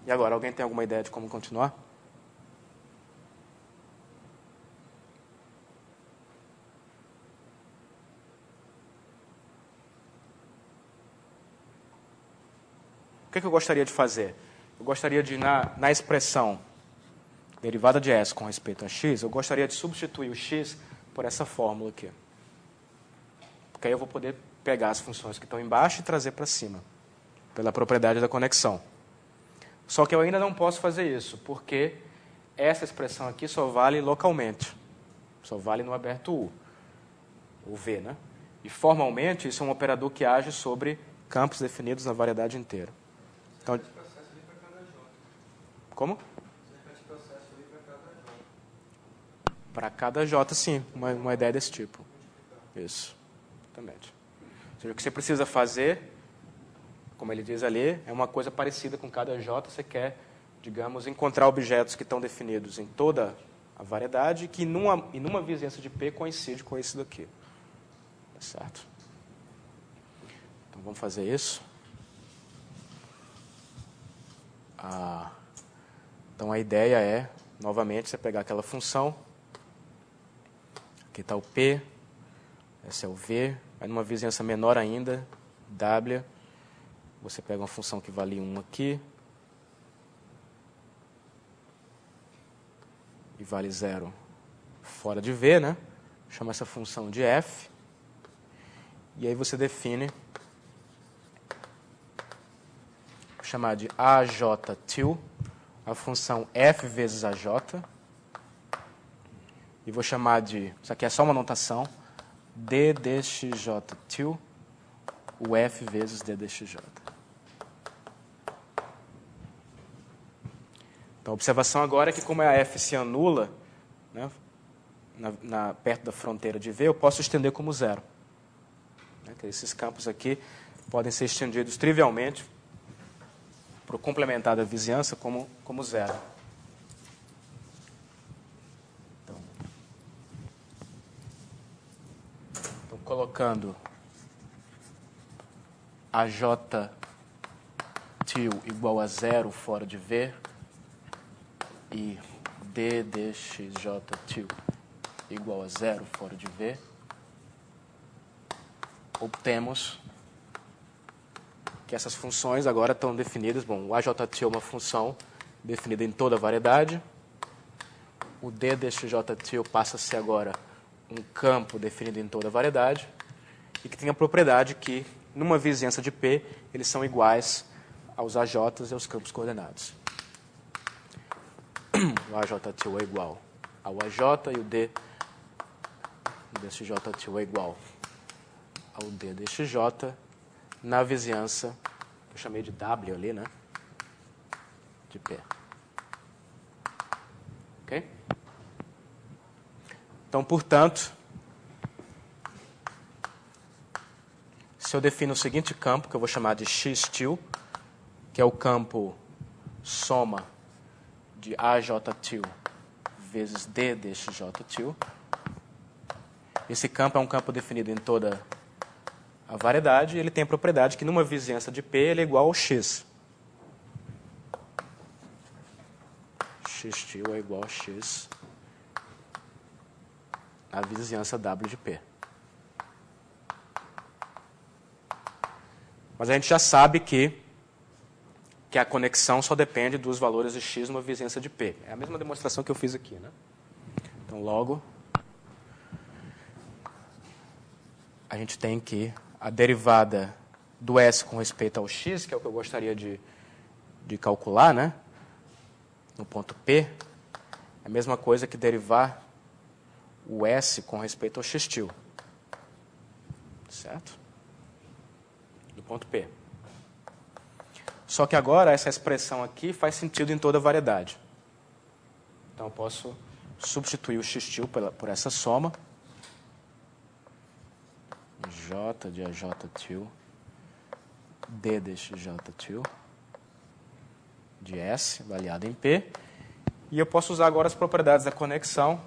E agora, alguém tem alguma ideia de como continuar? o que eu gostaria de fazer? Eu gostaria de, na expressão derivada de S com respeito a x, eu gostaria de substituir o x por essa fórmula aqui. Porque aí eu vou poder pegar as funções que estão embaixo e trazer para cima, pela propriedade da conexão. Só que eu ainda não posso fazer isso, porque essa expressão aqui só vale localmente. Só vale no aberto U, o V, né? E formalmente isso é um operador que age sobre campos definidos na variedade inteira. Então, como? Para cada J, sim, uma ideia desse tipo. Isso, exatamente. Ou seja, o que você precisa fazer, como ele diz ali, é uma coisa parecida com cada J. Você quer, digamos, encontrar objetos que estão definidos em toda a variedade que numa vizinhança de P coincide com esse daqui. Tá certo? Então, vamos fazer isso. Então, a ideia é, novamente, você pegar aquela função. Aqui está o P, esse é o V, aí numa vizinhança menor ainda, W, você pega uma função que vale 1 aqui, e vale 0 fora de V, né? Chama essa função de F, e aí você define, vou chamar de AJ_til, a função F vezes AJ, e vou chamar de, isso aqui é só uma notação, D dxj_til, o F vezes D dxj. Então, a observação agora é que, como a F se anula, né, perto da fronteira de V, eu posso estender como zero. Né, que esses campos aqui podem ser estendidos trivialmente para o complementar da vizinhança como zero. Colocando AJ_til igual a zero fora de V e D dxj_til igual a zero fora de V, obtemos que essas funções agora estão definidas. Bom, o AJ_til é uma função definida em toda a variedade. O D dxj_til passa a ser agora um campo definido em toda a variedade e que tem a propriedade que, numa vizinhança de P, eles são iguais aos AJs e aos campos coordenados. O AJ_til é igual ao AJ e o D dxj_til é igual ao D dxj na vizinhança, que eu chamei de W ali, né? De P. Ok? Então, portanto, se eu defino o seguinte campo, que eu vou chamar de x_til, que é o campo soma de AJ_til vezes D dxj_til, esse campo é um campo definido em toda a variedade e ele tem a propriedade que, numa vizinhança de P, ele é igual ao x. X_til é igual a x a vizinhança W de P. Mas a gente já sabe que a conexão só depende dos valores de x numa vizinhança de P. É a mesma demonstração que eu fiz aqui, né? Então, logo, a gente tem que a derivada do S com respeito ao x, que é o que eu gostaria de calcular, né? No ponto P, é a mesma coisa que derivar o S com respeito ao x_til. Certo? Do ponto P. Só que agora essa expressão aqui faz sentido em toda a variedade. Então eu posso substituir o x_til por essa soma. J de AJ_til, D dxj_til, de S, avaliado em P. E eu posso usar agora as propriedades da conexão.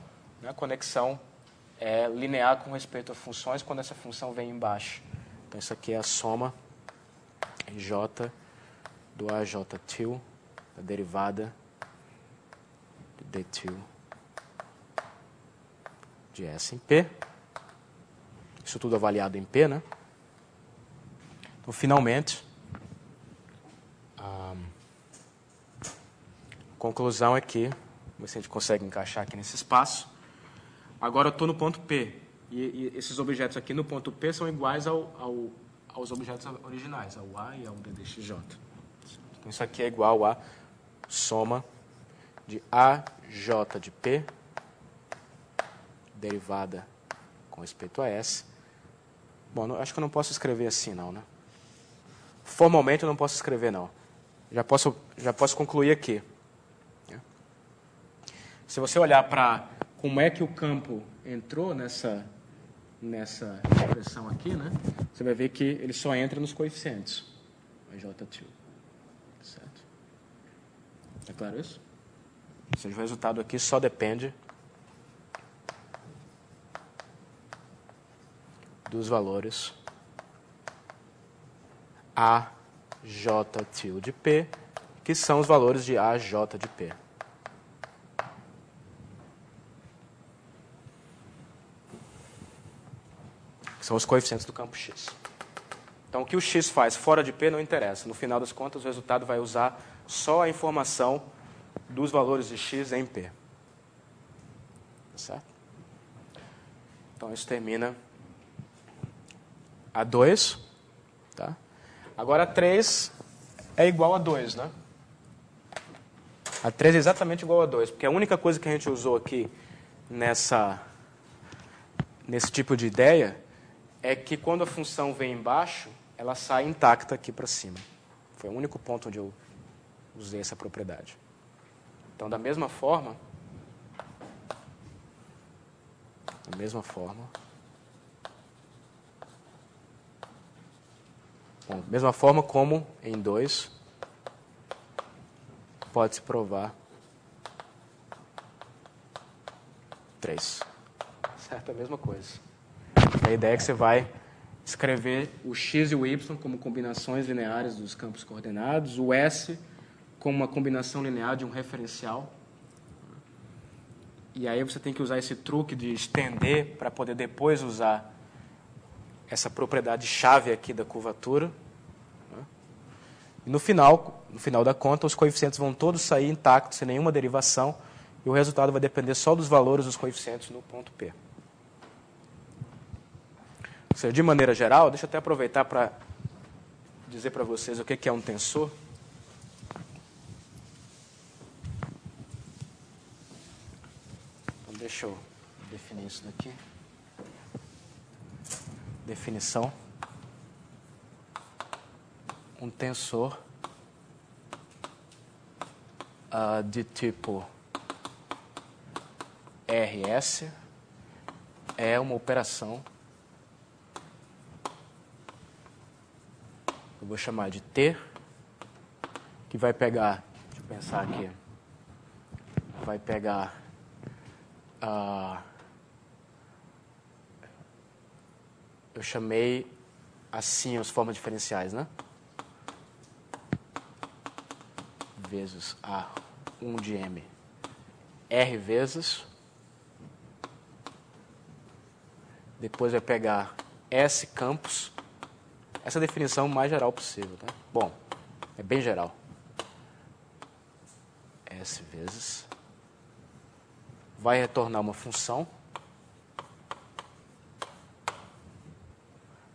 A conexão é linear com respeito a funções quando essa função vem embaixo. Então, isso aqui é a soma J do AJ_til, a derivada de D_til de S em P. Isso tudo avaliado em P, né? Então, finalmente, conclusão é que, vamos ver se a gente consegue encaixar aqui nesse espaço. Agora eu estou no ponto P. E esses objetos aqui no ponto P são iguais aos objetos originais, ao A e ao DDXJ. Então, isso aqui é igual a soma de AJ de P, derivada com respeito a S. Bom, acho que eu não posso escrever assim, não, né? Formalmente eu não posso escrever, não. Já posso concluir aqui. Se você olhar para como é que o campo entrou nessa expressão aqui, né? Você vai ver que ele só entra nos coeficientes. AJ2. Certo? É claro isso? Ou seja, o resultado aqui só depende dos valores AJ tilde P, que são os valores de AJ de P. Que são os coeficientes do campo X. Então, o que o X faz fora de P não interessa. No final das contas, o resultado vai usar só a informação dos valores de X em P. Tá certo? Então, isso termina a 2. Tá? Agora, a 3 é igual a 2, né? A 3 é exatamente igual a 2, porque a única coisa que a gente usou aqui nesse tipo de ideia é que quando a função vem embaixo, ela sai intacta aqui para cima. Foi o único ponto onde eu usei essa propriedade. Então, da mesma forma como em 2 pode-se provar 3. Certo? A mesma coisa. A ideia é que você vai escrever o x e o y como combinações lineares dos campos coordenados, o S como uma combinação linear de um referencial. E aí você tem que usar esse truque de estender para poder depois usar essa propriedade chave aqui da curvatura. E no final da conta, os coeficientes vão todos sair intactos, sem nenhuma derivação, e o resultado vai depender só dos valores dos coeficientes no ponto P. Ou seja, de maneira geral, deixa eu até aproveitar para dizer para vocês o que é um tensor. Então, deixa eu definir isso daqui. Definição. Um tensor de tipo RS é uma operação, eu vou chamar de T, que vai pegar, deixa eu pensar aqui, vai pegar eu chamei assim as formas diferenciais, né? Vezes A1 de M, R vezes, depois vai pegar S campos, essa definição mais geral possível, tá? Bom, é bem geral. S vezes, vai retornar uma função,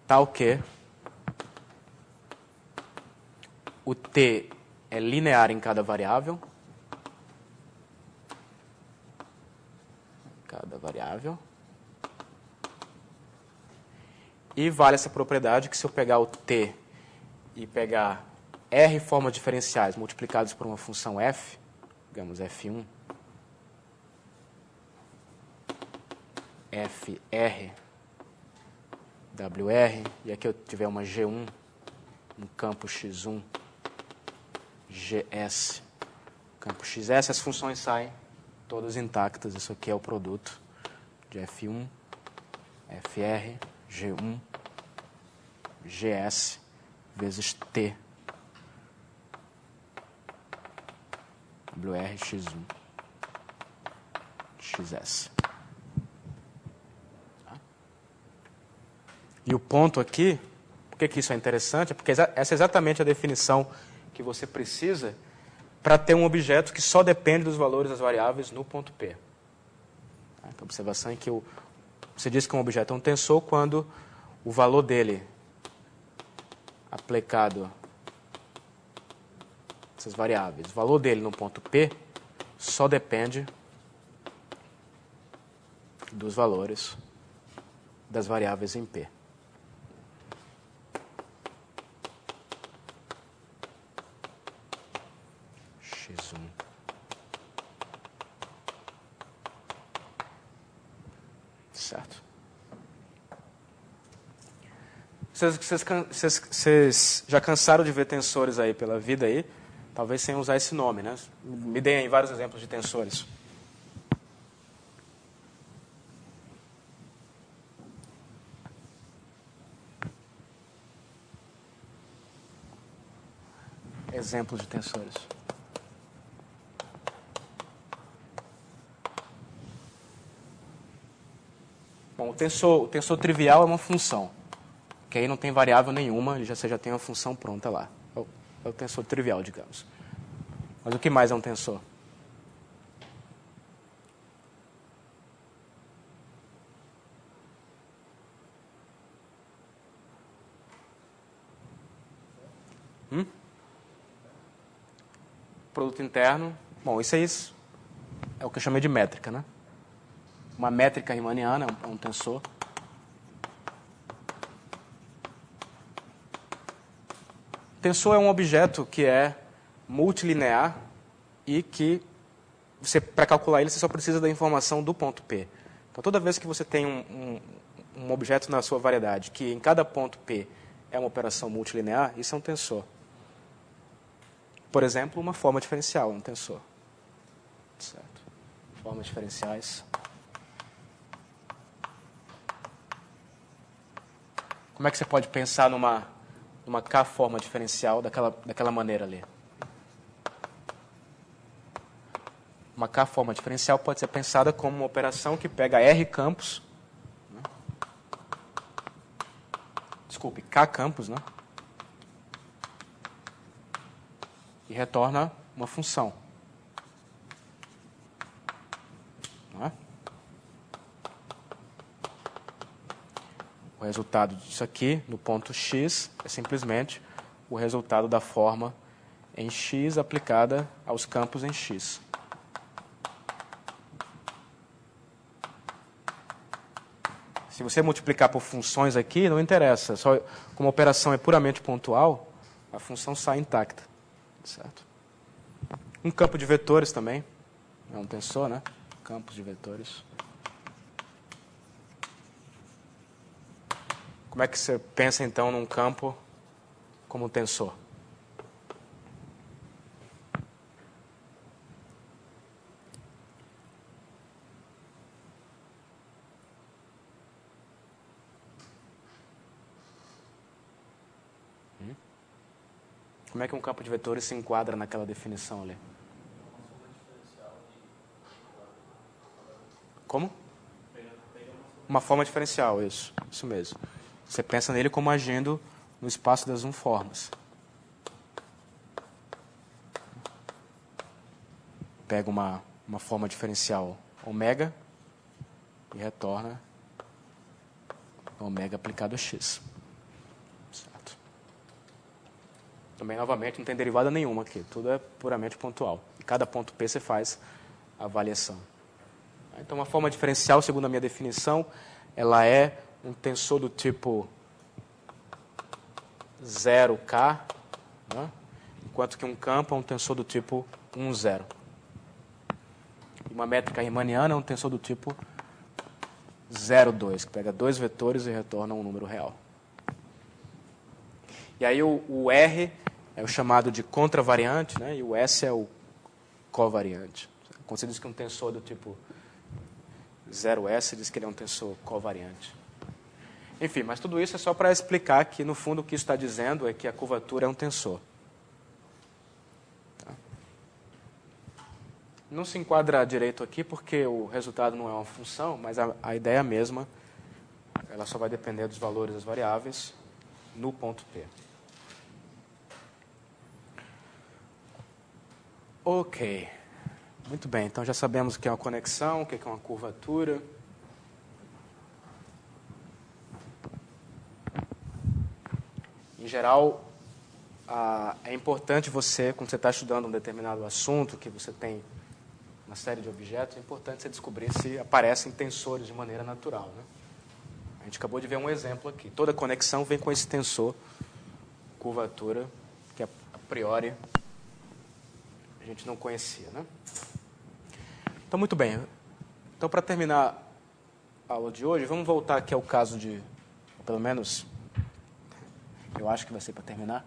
tal que o T é linear em cada variável. E vale essa propriedade que se eu pegar o T e pegar R formas diferenciais multiplicadas por uma função f, digamos f1, fr, wr, e aqui eu tiver uma g1, um campo x1, gs, campo xs, as funções saem todas intactas. Isso aqui é o produto de f1, fr, g1, gs vezes t, wr, x1, xs. E o ponto aqui, por que isso é interessante? É porque essa é exatamente a definição que você precisa para ter um objeto que só depende dos valores das variáveis no ponto P. A observação é que você diz que um objeto é um tensor quando o valor dele aplicado essas variáveis, o valor dele no ponto P só depende dos valores das variáveis em P. X1. Certo. Vocês já cansaram de ver tensores aí pela vida aí? Talvez sem usar esse nome, né? Me deem aí vários exemplos de tensores. Exemplos de tensores. Bom, o tensor trivial é uma função, que aí não tem variável nenhuma, você já tem uma função pronta lá. É o tensor trivial, digamos. Mas o que mais é um tensor? Produto interno. Bom, isso aí é o que eu chamei de métrica, né? Uma métrica riemanniana é um tensor. Tensor é um objeto que é multilinear e que, para calcular ele, você só precisa da informação do ponto P. Então, toda vez que você tem um objeto na sua variedade, que em cada ponto P é uma operação multilinear, isso é um tensor. Por exemplo, uma forma diferencial é um tensor. Certo. Formas diferenciais. Como é que você pode pensar numa K-forma diferencial daquela maneira ali? Uma K-forma diferencial pode ser pensada como uma operação que pega R campos, né? Desculpe, K campos, né? E retorna uma função. Não é? O resultado disso aqui, no ponto X, é simplesmente o resultado da forma em X aplicada aos campos em X. Se você multiplicar por funções aqui, não interessa. Só como a operação é puramente pontual, a função sai intacta. Certo? Um campo de vetores também. É um tensor, né? Campos de vetores. Como é que você pensa, então, num campo como um tensor? Como é que um campo de vetores se enquadra naquela definição ali? Como? Uma forma diferencial, isso mesmo. Você pensa nele como agindo no espaço das unformas. Pega uma forma diferencial ômega e retorna ômega aplicado a x. Certo. Também, novamente, não tem derivada nenhuma aqui. Tudo é puramente pontual. Em cada ponto P você faz a avaliação. Então, uma forma diferencial, segundo a minha definição, ela é um tensor do tipo 0K, né? Enquanto que um campo é um tensor do tipo 1, 0. E uma métrica riemanniana é um tensor do tipo 0, 2, que pega dois vetores e retorna um número real. E aí o R é o chamado de contravariante, né? E o S é o covariante. Quando você diz que um tensor do tipo 0S, diz que ele é um tensor covariante. Enfim, mas tudo isso é só para explicar que, no fundo, o que isso está dizendo é que a curvatura é um tensor. Tá? Não se enquadra direito aqui porque o resultado não é uma função, mas a ideia é a mesma. Ela só vai depender dos valores das variáveis no ponto P. Ok. Muito bem, então já sabemos o que é uma conexão, o que é uma curvatura. Em geral, é importante você, quando você está estudando um determinado assunto, que você tem uma série de objetos, é importante você descobrir se aparecem tensores de maneira natural, né? A gente acabou de ver um exemplo aqui. Toda conexão vem com esse tensor, curvatura, que a priori a gente não conhecia, né? Então, muito bem. Então, para terminar a aula de hoje, vamos voltar aqui ao caso de, pelo menos, eu acho que vai ser para terminar.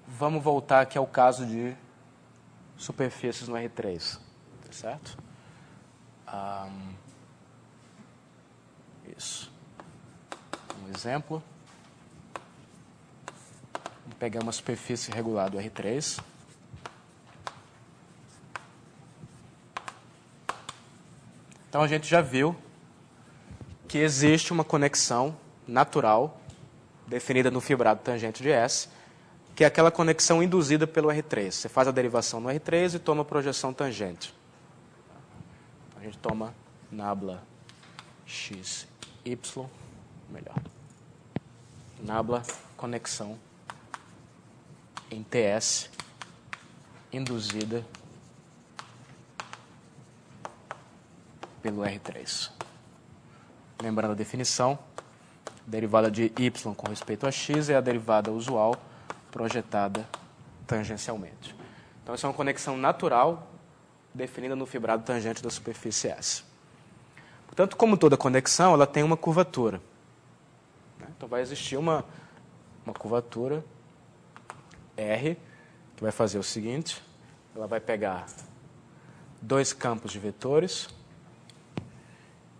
Vamos voltar aqui ao caso de superfícies no R3, tá certo? Isso. Um exemplo. Vamos pegar uma superfície regular do R3. Então, a gente já viu que existe uma conexão natural definida no fibrado tangente de S, que é aquela conexão induzida pelo R3. Você faz a derivação no R3 e toma a projeção tangente. A gente toma nabla x, y, melhor. Nabla conexão em TS induzida pelo R3. Lembrando a definição, a derivada de y com respeito a x é a derivada usual projetada tangencialmente. Então, essa é uma conexão natural definida no fibrado tangente da superfície S. Portanto, como toda conexão, ela tem uma curvatura. Então, vai existir uma curvatura R, que vai fazer o seguinte, ela vai pegar dois campos de vetores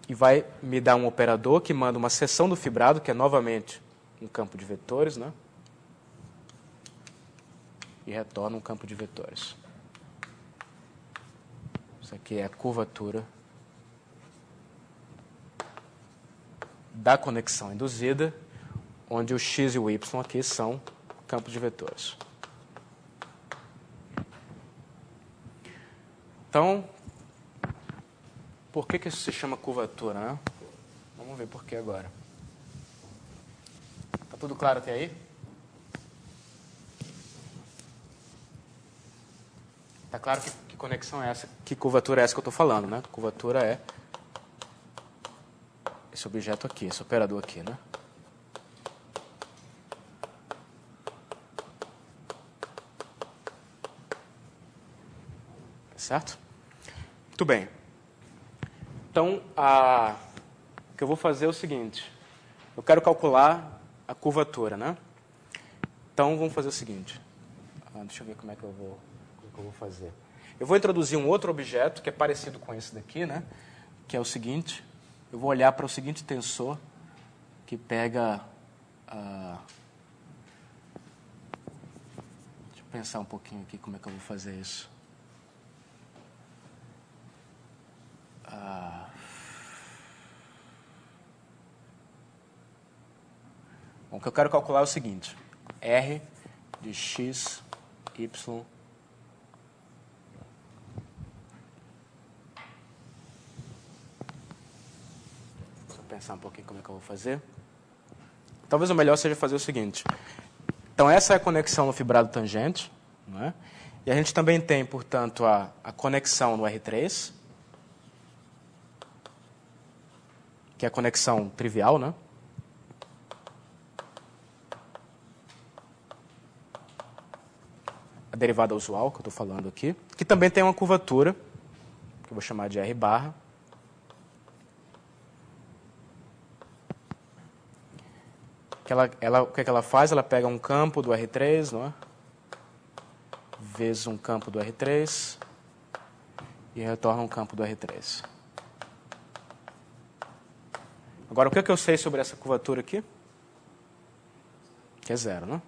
e vai me dar um operador que manda uma seção do fibrado, que é novamente um campo de vetores, né? E retorna um campo de vetores. Isso aqui é a curvatura da conexão induzida, onde o x e o y aqui são campos de vetores. Então, por que isso se chama curvatura, né? Vamos ver por que agora. Está tudo claro até aí? Está claro que conexão é essa, que curvatura é essa que eu estou falando, né? Curvatura é esse objeto aqui, esse operador aqui, né? Certo? Muito bem. Então, o que eu vou fazer é o seguinte. Eu quero calcular a curvatura, né? Então, vamos fazer o seguinte. Deixa eu ver como é que eu vou fazer. Eu vou introduzir um outro objeto que é parecido com esse daqui, né? Que é o seguinte. Eu vou olhar para o seguinte tensor que pega... deixa eu pensar um pouquinho aqui como é que eu vou fazer isso. Bom, o que eu quero calcular é o seguinte. R de x, y... Deixa eu pensar um pouquinho como é que eu vou fazer. Talvez o melhor seja fazer o seguinte. Então, essa é a conexão no fibrado tangente, não é? E a gente também tem, portanto, a conexão no R3, que é a conexão trivial, né? A derivada usual, que eu estou falando aqui, que também tem uma curvatura, que eu vou chamar de R barra. O que ela faz? Ela pega um campo do R3, não é? Vezes um campo do R3 e retorna um campo do R3. Agora, o que eu sei sobre essa curvatura aqui? Que é zero, né?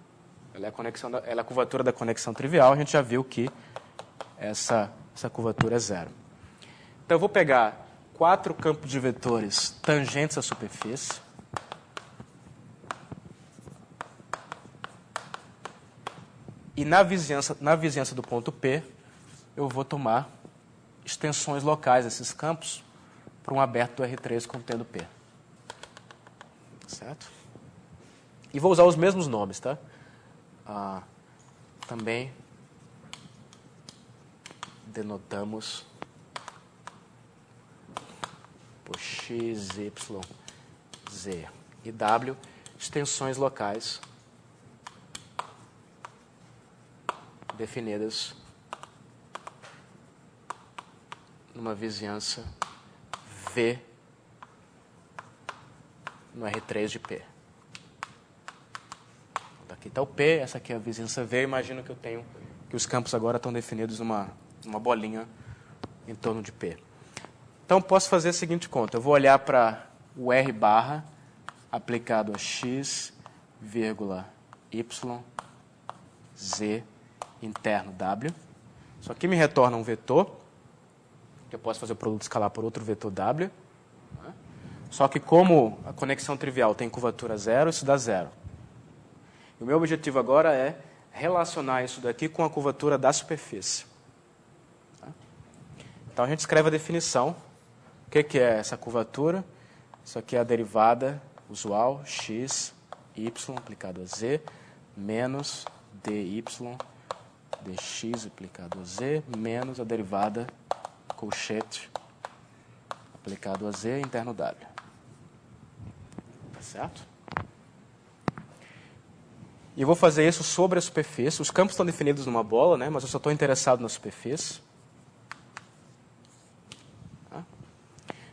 Ela é a curvatura da conexão trivial. A gente já viu que essa curvatura é zero. Então, eu vou pegar 4 campos de vetores tangentes à superfície. E na vizinhança do ponto P, eu vou tomar extensões locais desses campos para um aberto do R3 contendo P. Certo? E vou usar os mesmos nomes, tá? Também denotamos por x, y, z e w extensões locais definidas numa vizinhança V no R3 de P. Daqui está o P, essa aqui é a vizinhança V. Eu imagino que eu tenho que os campos agora estão definidos numa bolinha em torno de P. Então, posso fazer a seguinte conta. Eu vou olhar para o R barra aplicado a x, vírgula, y, z, interno w. Isso aqui me retorna um vetor, que eu posso fazer o produto escalar por outro vetor w. Só que como a conexão trivial tem curvatura zero, isso dá zero. E o meu objetivo agora é relacionar isso daqui com a curvatura da superfície. Então, a gente escreve a definição. O que é essa curvatura? Isso aqui é a derivada usual, x, y aplicado a z, menos dy dx aplicado a z, menos a derivada colchete aplicado a z interno w. Tá certo? E eu vou fazer isso sobre a superfície. Os campos estão definidos numa bola, né? Mas eu só estou interessado na superfície.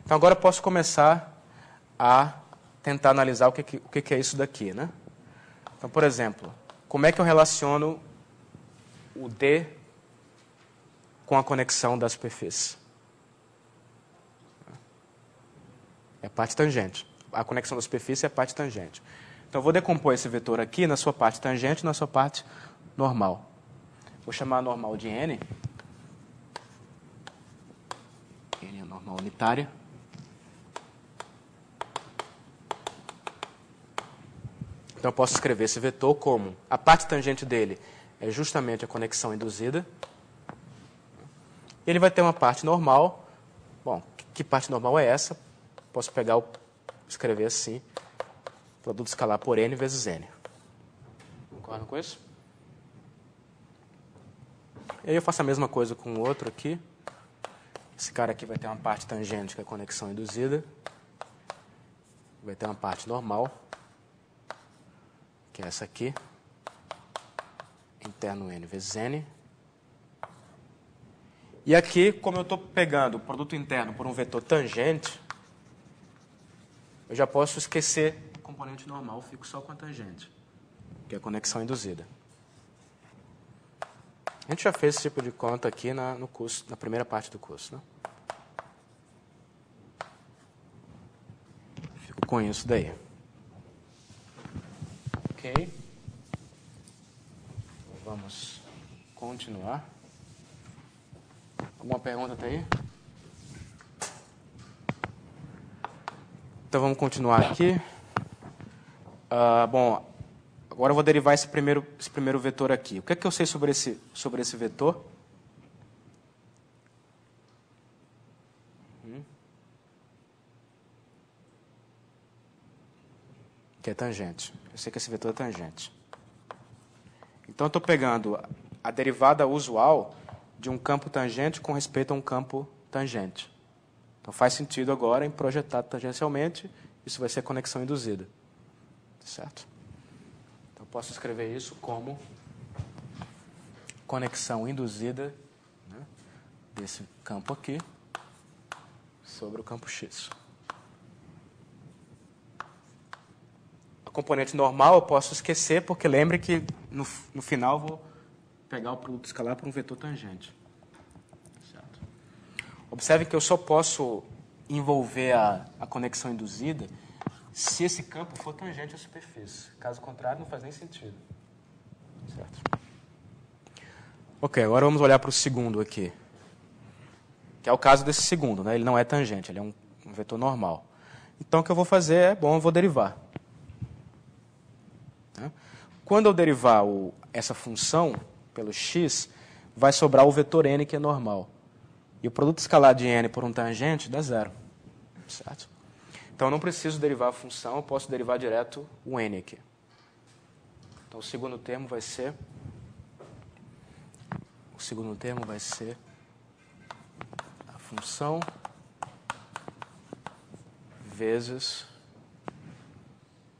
Então, agora eu posso começar a tentar analisar o que é isso daqui, né? Então, por exemplo, como é que eu relaciono o D com a conexão da superfície? É a parte tangente. A conexão da superfície é a parte tangente. Então, eu vou decompor esse vetor aqui na sua parte tangente e na sua parte normal. Vou chamar a normal de N. N é a normal unitária. Então, eu posso escrever esse vetor como a parte tangente dele é justamente a conexão induzida. E ele vai ter uma parte normal. Bom, que parte normal é essa? Posso pegar escrever assim, produto escalar por N vezes N. Concordam com isso? E aí eu faço a mesma coisa com o outro aqui. Esse cara aqui vai ter uma parte tangente, que é a conexão induzida. Vai ter uma parte normal, que é essa aqui, interno N vezes N. E aqui, como eu estou pegando o produto interno por um vetor tangente, eu já posso esquecer o componente normal, fico só com a tangente, que é a conexão induzida. A gente já fez esse tipo de conta aqui no curso, na primeira parte do curso, né? Fico com isso daí. Ok. Vamos continuar. Alguma pergunta até aí? Então, vamos continuar aqui. Bom, agora eu vou derivar esse primeiro vetor aqui. O que é que eu sei sobre esse vetor? Que é tangente. Eu sei que esse vetor é tangente. Então, eu estou pegando a derivada usual de um campo tangente com respeito a um campo tangente. Então, faz sentido agora em projetar tangencialmente, isso vai ser conexão induzida. Certo? Então, eu posso escrever isso como conexão induzida, né, desse campo aqui sobre o campo X. A componente normal eu posso esquecer, porque lembre que no final eu vou pegar o produto escalar por um vetor tangente. Certo? Observe que eu só posso envolver a conexão induzida se esse campo for tangente à superfície. Caso contrário, não faz nem sentido. Certo? Ok, agora vamos olhar para o segundo aqui. Que é o caso desse segundo, né? Ele não é tangente, ele é um vetor normal. Então, o que eu vou fazer eu vou derivar. Quando eu derivar essa função, pelo x, vai sobrar o vetor n, que é normal. E o produto escalar de n por um tangente dá zero. Certo? Então, eu não preciso derivar a função, eu posso derivar direto o n aqui. Então, o segundo termo vai ser a função vezes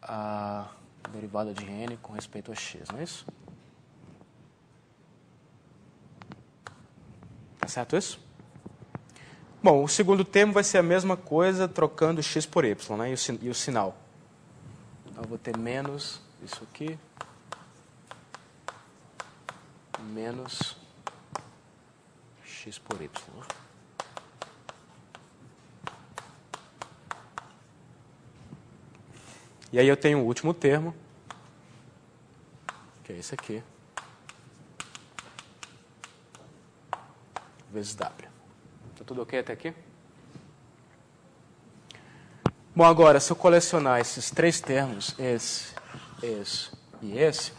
a derivada de n com respeito a x, não é isso? Tá certo isso? Bom, o segundo termo vai ser a mesma coisa trocando x por y, né? E o sinal. Então, eu vou ter menos isso aqui, menos x por y. E aí eu tenho o último termo, que é esse aqui, vezes w. Está tudo ok até aqui? Bom, agora, se eu colecionar esses três termos, esse e esse,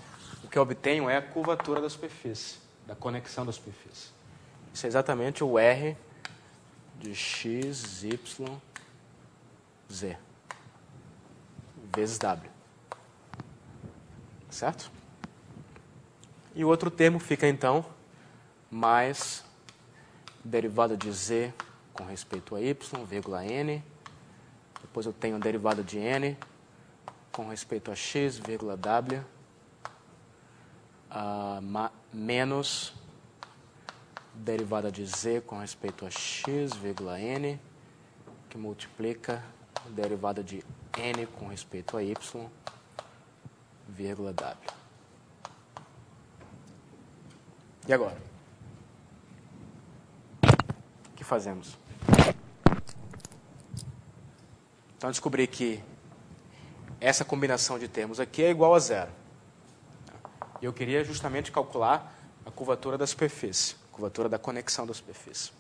o que eu obtenho é a curvatura da superfície, da conexão da superfície. Isso é exatamente o R de x, y, z, vezes w. Certo? E o outro termo fica, então, mais derivada de z com respeito a y, vírgula n. Depois eu tenho a derivada de n com respeito a x, vírgula w, menos derivada de z com respeito a x, vírgula n, que multiplica a derivada de n com respeito a y, vírgula w. E agora? O que fazemos? Então, eu descobri que essa combinação de termos aqui é igual a zero. E eu queria justamente calcular a curvatura da superfície, a curvatura da conexão da superfície.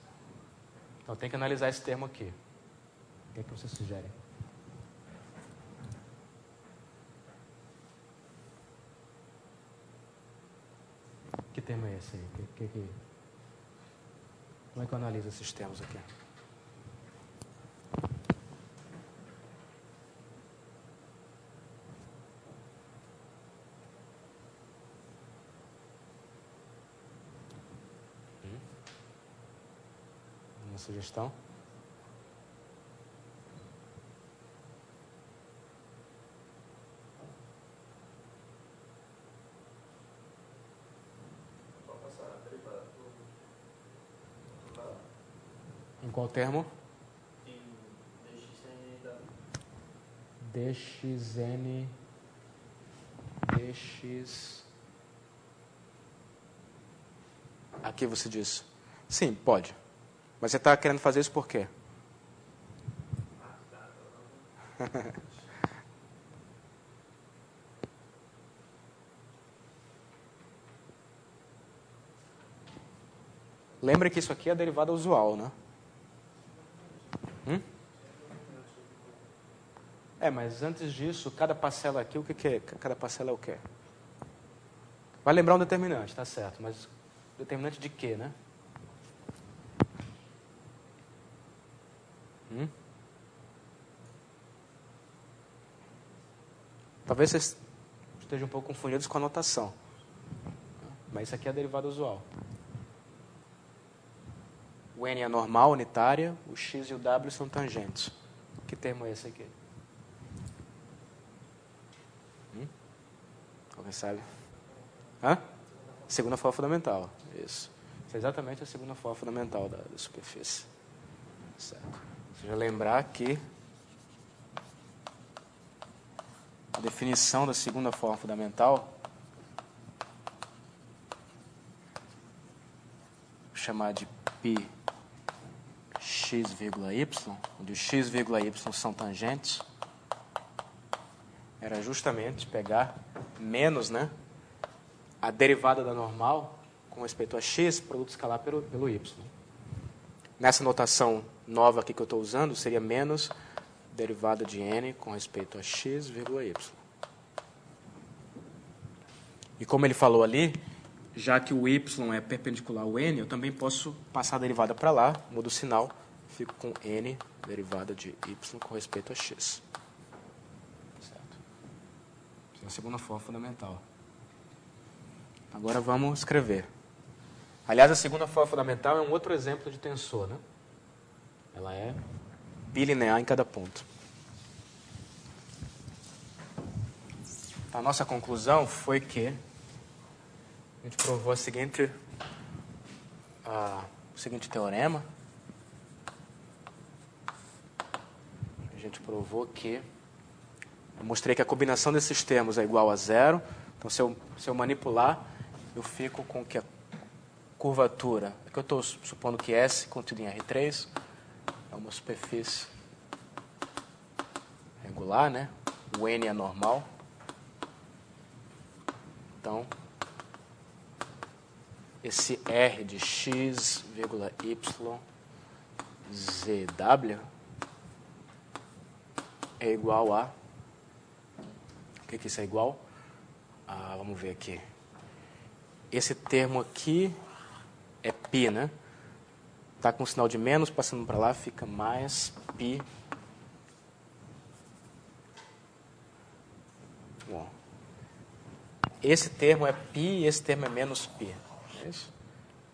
Então, eu tenho que analisar esse termo aqui. O que é que você sugere? Que termo é esse aí? Como é que eu analiso esses termos aqui? Uma sugestão? Em qual termo? Em dxn, dx... Aqui você diz. Sim, pode. Mas você está querendo fazer isso por quê? Lembra que isso aqui é a derivada usual, né? Mas antes disso, cada parcela aqui, o que é? Cada parcela é o quê? Vai lembrar um determinante, tá certo, mas determinante de quê, né? Talvez vocês estejam um pouco confundidos com a notação. Mas isso aqui é a derivada usual. O n é normal, unitária, o x e o w são tangentes. Que termo é esse aqui? Alguém sabe? Segunda forma fundamental. Isso. Isso é exatamente a segunda forma fundamental da superfície. Certo. Você já lembrar que a definição da segunda forma fundamental, vou chamar de π x, y, onde o x, y são tangentes, era justamente pegar menos, né, a derivada da normal com respeito a x, produto escalar pelo y. Nessa notação nova aqui que eu estou usando, seria menos derivada de n com respeito a x, y. E como ele falou ali, já que o y é perpendicular ao n, eu também posso passar a derivada para lá, mudo o sinal, fico com n derivada de y com respeito a x. Certo? Essa é a segunda forma fundamental. Agora vamos escrever. Aliás, a segunda forma fundamental é um outro exemplo de tensor, né? Ela é bilinear em cada ponto. Então, a nossa conclusão foi que a gente provou o seguinte teorema. A gente provou que... Eu mostrei que a combinação desses termos é igual a zero. Então, se eu manipular, eu fico com que a curvatura... Aqui eu estou supondo que S, contido em R3, é uma superfície regular, né? O N é normal. Então, esse R de x, y, zw é igual a... O que isso é igual? Vamos ver aqui. Esse termo aqui é π, né? Está com o sinal de menos, passando para lá, fica mais π. Bom, esse termo é π e esse termo é menos π. É isso?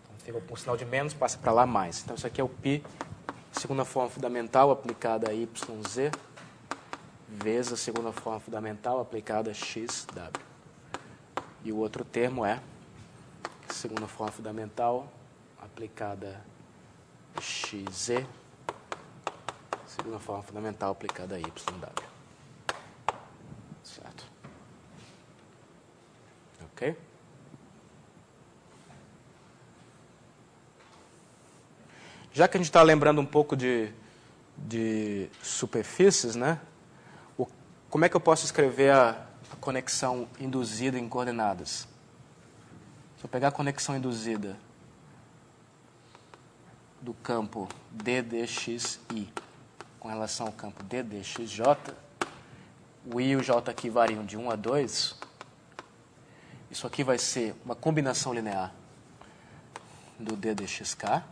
Então, fica com o sinal de menos, passa para lá mais. Então, isso aqui é o π, segunda forma fundamental aplicada a yz, vezes a segunda forma fundamental aplicada a xw. E o outro termo é segunda forma fundamental aplicada a xz, segunda forma fundamental aplicada a yw. Certo? Ok? Já que a gente está lembrando um pouco de superfícies, né? Como é que eu posso escrever a conexão induzida em coordenadas? Se eu pegar a conexão induzida do campo ddxi com relação ao campo ddxj, o i e o j aqui variam de 1 a 2, isso aqui vai ser uma combinação linear do ddxk,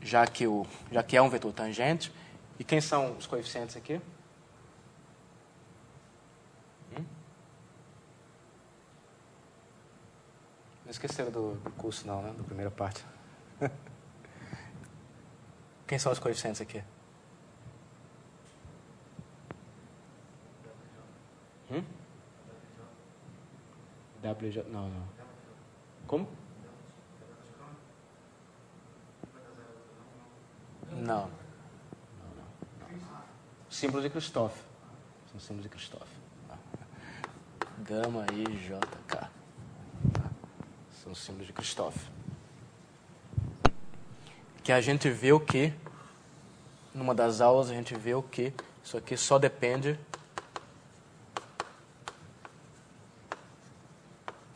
já que é um vetor tangente. E quem são os coeficientes aqui? Não esqueceram do curso não, né? Da primeira parte. Quem são os coeficientes aqui? WJ? Não. Como? Não. Símbolos de Christoph. São símbolos de Christoph. Gama, I, J, K. São símbolos de Christoph. Que a gente viu que, numa das aulas, a gente viu que isso aqui só depende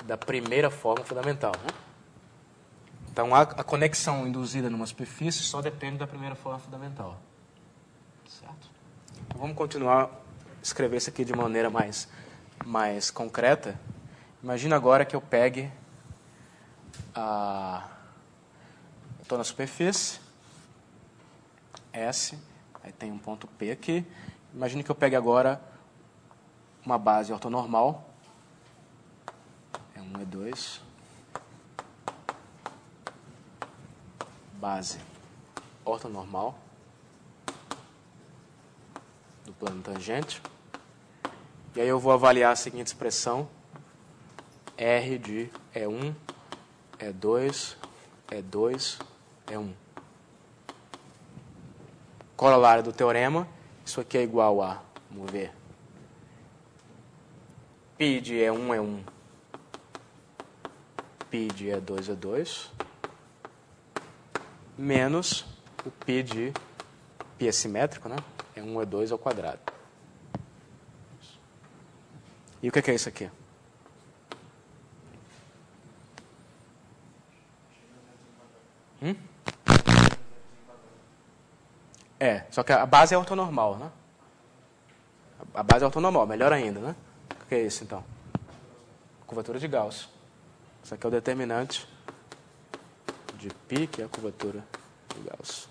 da primeira forma fundamental, né? Então, a conexão induzida numa superfície só depende da primeira forma fundamental. Certo? Então, vamos continuar a escrever isso aqui de maneira mais concreta. Imagina agora que eu pegue estou na superfície, S, aí tem um ponto P aqui. Imagine que eu pegue agora uma base ortonormal, E1, E2, base ortonormal do plano tangente. E aí eu vou avaliar a seguinte expressão, R de E1, E2, E2, E1. Corolário do teorema, isso aqui é igual a, vamos ver, π de E1, E1, π de E2, E2, menos o π de π é simétrico, né? E1, E2 ao quadrado. E o que é isso aqui? Só que a base é ortonormal, né? A base é ortonormal, melhor ainda, né? O que é isso, então? curvatura de Gauss. Isso aqui é o determinante de π, que é a curvatura de Gauss.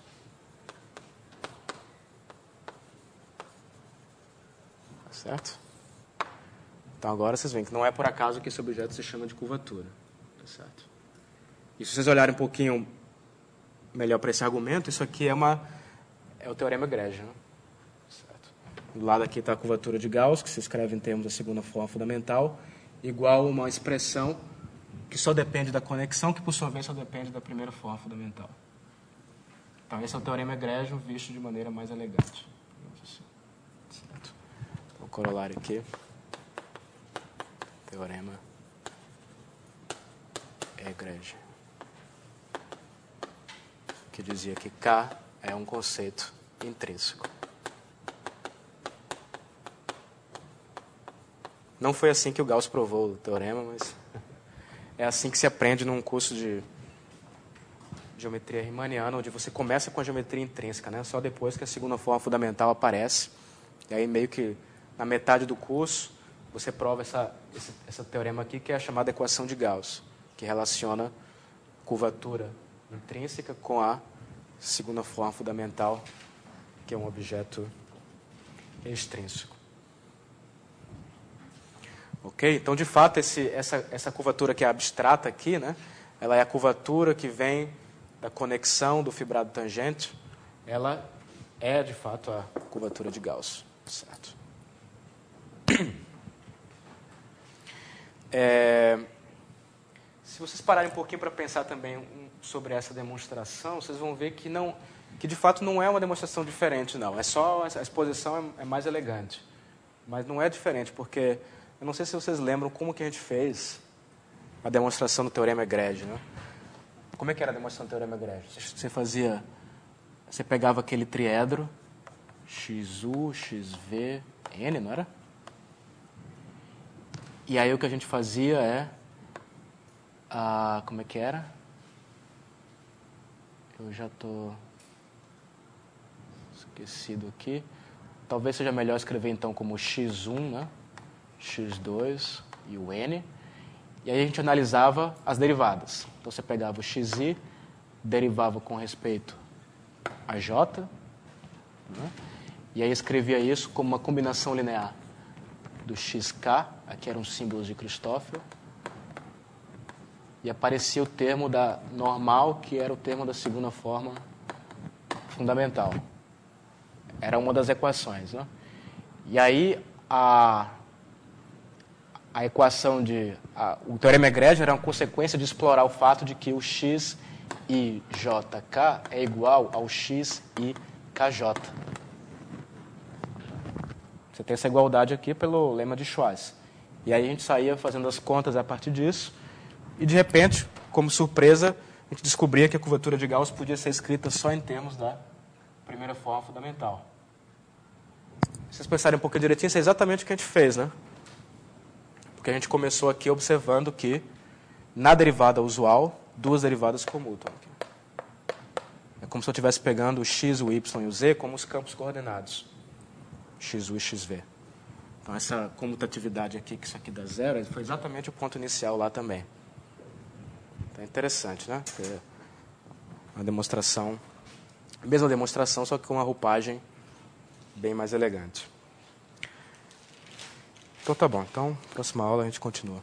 Tá certo? Então agora vocês veem que não é por acaso que esse objeto se chama de curvatura. Tá certo? E se vocês olharem um pouquinho melhor para esse argumento, isso aqui é o teorema egrégio. Né? Certo? Do lado aqui está a curvatura de Gauss, que se escreve em termos da segunda forma fundamental, igual a uma expressão que só depende da conexão, que por sua vez só depende da primeira forma fundamental. Então esse é o teorema egrégio visto de maneira mais elegante. Assim. Certo? Então, o corolário aqui, teorema egrégio, que dizia que K é um conceito intrínseco. Não foi assim que o Gauss provou o teorema, mas é assim que se aprende num curso de geometria riemanniana, onde você começa com a geometria intrínseca, né? Só depois que a segunda forma fundamental aparece. E aí, meio que na metade do curso, você prova esse teorema aqui, que é a chamada equação de Gauss, que relaciona curvatura intrínseca com a segunda forma fundamental, que é um objeto extrínseco. Ok? Então, de fato, essa curvatura que é abstrata aqui, né, ela é a curvatura que vem da conexão do fibrado tangente. Ela é, de fato, a curvatura de Gauss. Certo? Se vocês pararem um pouquinho para pensar também sobre essa demonstração, vocês vão ver que de fato não é uma demonstração diferente, não. É só a exposição é mais elegante. Mas não é diferente, porque eu não sei se vocês lembram como que a gente fez a demonstração do teorema egrégio, né? Como é que era a demonstração do teorema egrégio? Você pegava aquele triedro, XU, XV, N, não era? E aí o que a gente fazia como é que era? Eu já estou esquecido aqui. Talvez seja melhor escrever então como X1, né? X2 e o N. E aí a gente analisava as derivadas. Então você pegava o XI, derivava com respeito a J, né? E aí escrevia isso como uma combinação linear do XK, aqui eram símbolos de Christoffel, e aparecia o termo da normal, que era o termo da segunda forma fundamental. Era uma das equações, né? E aí a equação o teorema egrégio era uma consequência de explorar o fato de que o x i jk é igual ao x i kj. Você tem essa igualdade aqui pelo lema de Schwarz. E aí a gente saía fazendo as contas a partir disso, e de repente, como surpresa, a gente descobria que a curvatura de Gauss podia ser escrita só em termos da primeira forma fundamental. Se vocês pensarem um pouco direitinho, isso é exatamente o que a gente fez, né? Porque a gente começou aqui observando que, na derivada usual, duas derivadas comutam. É como se eu estivesse pegando o x, o y e o z como os campos coordenados. XU e XV. Então, essa comutatividade aqui, que isso aqui dá zero, foi exatamente o ponto inicial lá também. Então, é interessante, né? Uma demonstração, a mesma demonstração, só que com uma roupagem bem mais elegante. Então, tá bom. Então, próxima aula a gente continua.